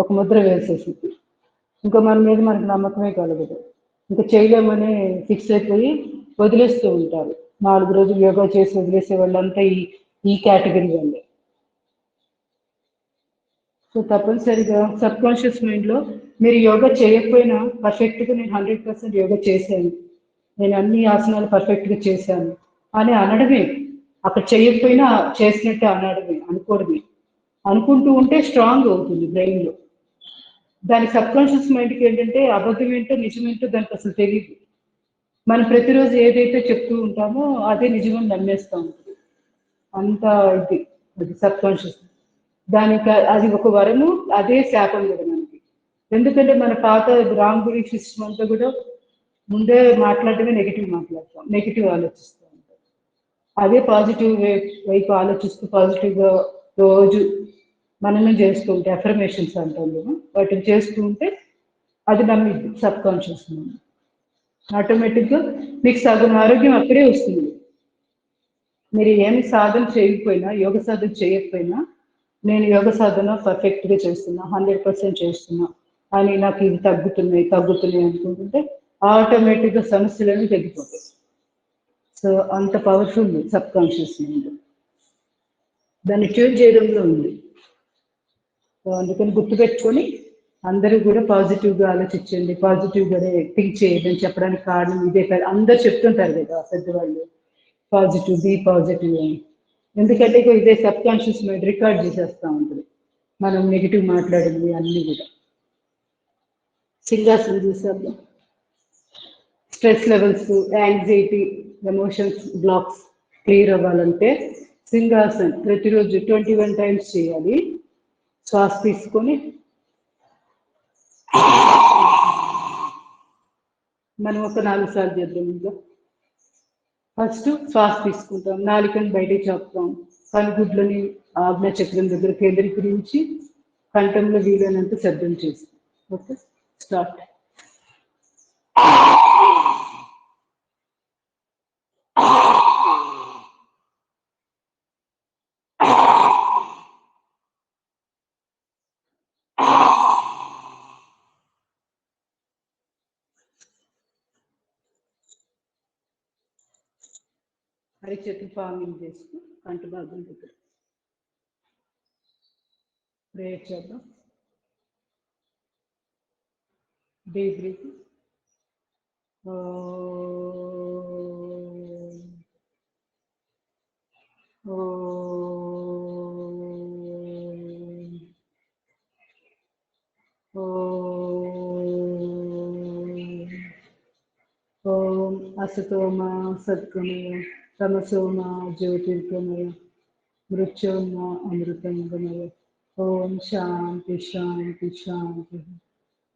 ఒక ముద్ర వేసేసింది. ఇంకా మన మీద మనకు నమ్మకమే కలగదు. ఇంకా చేయలేమని ఫిక్స్ అయిపోయి వదిలేస్తూ ఉంటారు. 4 రోజులు యోగా చేసి వదిలేసే వాళ్ళంతా ఈ కేటగిరీ వాళ్ళే. సో తప్పనిసరిగా సబ్ కాన్షియస్ మైండ్లో మీరు యోగా చేయకపోయినా పర్ఫెక్ట్గా నేను 100% యోగా చేశాను, నేను అన్ని ఆసనాలు పర్ఫెక్ట్గా చేశాను అని అనడమే. అక్కడ చేయకపోయినా చేసినట్టే అనుకోవడమే. అనుకుంటూ ఉంటే స్ట్రాంగ్ అవుతుంది బ్రెయిన్లో. దాని సబ్ కాన్షియస్ మైండ్కి ఏంటంటే అబద్ధం ఏంటో నిజమేంటో దానికి అసలు తెలియదు. మనం ప్రతిరోజు ఏదైతే చెప్తూ ఉంటామో అదే నిజమని నమ్మేస్తూ ఉంటుంది. అంత ఇది అది సబ్ కాన్షియస్. దానికి అది ఒక వరము, అదే శాపం కూడా మనకి. ఎందుకంటే మన పాత రాంగ్ బిలీఫ్ సిస్టమ్ అంతా కూడా ముందే మాట్లాడటమే మాట్లాడతాం, నెగిటివ్ ఆలోచిస్తూ ఉంటాం. అదే పాజిటివ్ వైపు ఆలోచిస్తూ పాజిటివ్గా రోజు మనమే చేస్తూ ఉంటే అఫర్మేషన్స్ అంటాం కదా, వాటిని చేస్తూ ఉంటే అది నమ్మిద్ది సబ్ కాన్షియస్ మైండ్. ఆటోమేటిక్గా మీకు సగం ఆరోగ్యం అక్కడే వస్తుంది. మీరు ఏమి సాధన చేయకపోయినా, యోగ సాధన చేయకపోయినా, నేను యోగ సాధన పర్ఫెక్ట్గా చేస్తున్నా, 100% చేస్తున్నా అని నాకు ఇవి తగ్గుతున్నాయి అనుకుంటుంటే ఆటోమేటిక్గా సమస్యలన్నీ తగ్గిపోతాయి. సో అంత పవర్ఫుల్ సబ్ కాన్షియస్ మైండ్. దాన్ని ట్యూన్ చేయడంలో ఉంది. సో అందుకని గుర్తుపెట్టుకొని అందరూ కూడా పాజిటివ్గా ఆలోచించండి, పాజిటివ్గానే థింక్ చేయండి అని చెప్పడానికి కారణం ఇదే కాదు. అందరు చెప్తుంటారు కదా పెద్దవాళ్ళు, పాజిటివ్, బీ పాజిటివ్ అని. ఎందుకంటే ఇదే సబ్ కాన్షియస్ మైండ్ రికార్డ్ చేసేస్తూ ఉంటుంది మనం నెగిటివ్ మాట్లాడింది అన్నీ కూడా. సింగాసనం చూసాము. Stress levels, anxiety, emotions blocks clear అవ్వాలంటే సింగాసన్ ప్రతిరోజు 21 times చేయాలి. శ్వాస తీసుకొని మనం ఒక 4 సార్లు చేద్దాం. ఇంకా ఫస్ట్ శ్వాస తీసుకుంటాం, నాలుకని బయటికి చెప్తాం, కనుగుడ్లని ఆజ్ఞా చక్రం దగ్గర కేంద్రీకరించి కంఠంలో వీలైనంత శబ్దం చేస్తాం. Okay, start. అరిచేతులు ఫార్మింగ్ చేస్తూ కంటి భాగం దగ్గర ప్రేయర్ చేద్దాం. Deep breath. ఓం అసతోమ సద్గమయ తమసోమ జ్యోతిర్గమయ మృత్యోర్మ అమృతంగమయ. ఓం శాంతి శాంతి శాంతి.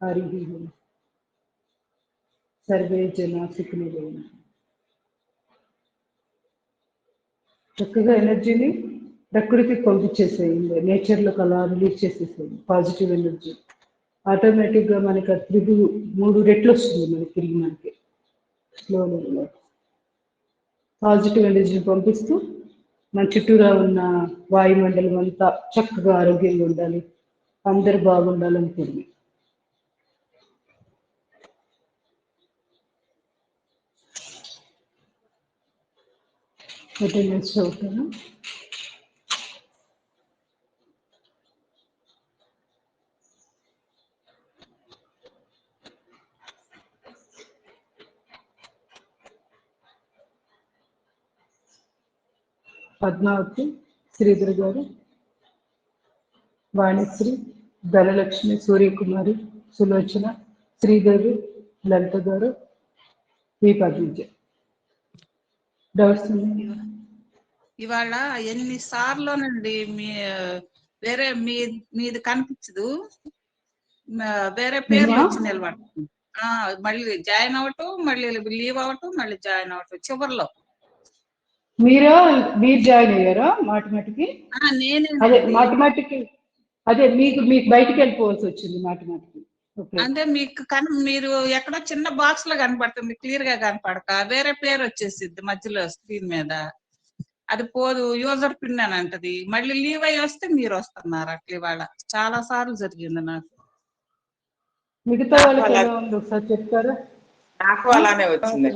హరి ఓం. సర్వే జనా సుఖినో భవంతు. చక్కగా ఎనర్జీని ప్రకృతికి పంపించేసేయండి, నేచర్లోకి అలా రిలీజ్ చేసేసేయండి పాజిటివ్ ఎనర్జీ. ఆటోమేటిక్గా మనకి ఆ 3 రెట్లు వస్తుంది మనకి తిరిగి. మనకి స్లోగా పాజిటివ్ ఎనర్జీని పంపిస్తూ మన చుట్టూరా ఉన్న వాయుమండలం అంతా చక్కగా ఆరోగ్యంగా ఉండాలి, అందరూ బాగుండాలనుకుంది. అటెండెన్స్ అవుతాను. పద్మావతి, శ్రీధర్ గారు, వాణిశ్రీ, ధనలక్ష్మి, సూర్యకుమారి, సులోచన, శ్రీదేవి, లలిత గారు, ఈ పద్మజ. డౌట్స్ ఉన్నాయి? ఇవాళ ఎన్ని సార్లునండి వేరే మీది కనిపించదు, వేరే పేర్లు వచ్చి నిలబడుతుంది. మళ్ళీ జాయిన్ అవటం, మళ్ళీ లీవ్ అవటం, మళ్ళీ జాయిన్ అవటం చివరిలో. మీరు జాయిన్ అయ్యారా మాటమాటికి? అదే మాటమాటికి, అదే మీకు బయటికి వెళ్ళిపోవాల్సి వచ్చింది మాటమాటికి. అంటే మీకు మీరు ఎక్కడో చిన్న బాక్స్ లో కనపడుతుంది, క్లియర్ గా కనపడక వేరే పేరు వచ్చేసిద్ది మధ్యలో స్క్రీన్ మీద. అది పోదు, యూజర్ పిన్ అని అంటది. మళ్ళీ లీవ్ అయ్యి వస్తే మీరు వస్తున్నారు. అట్లా ఇవాళ చాలా సార్లు జరిగింది నాకు. మిగతా వాళ్ళకి ఎలా ఉంది ఒకసారి చెప్తారా? నాకు అలానే వచ్చింది.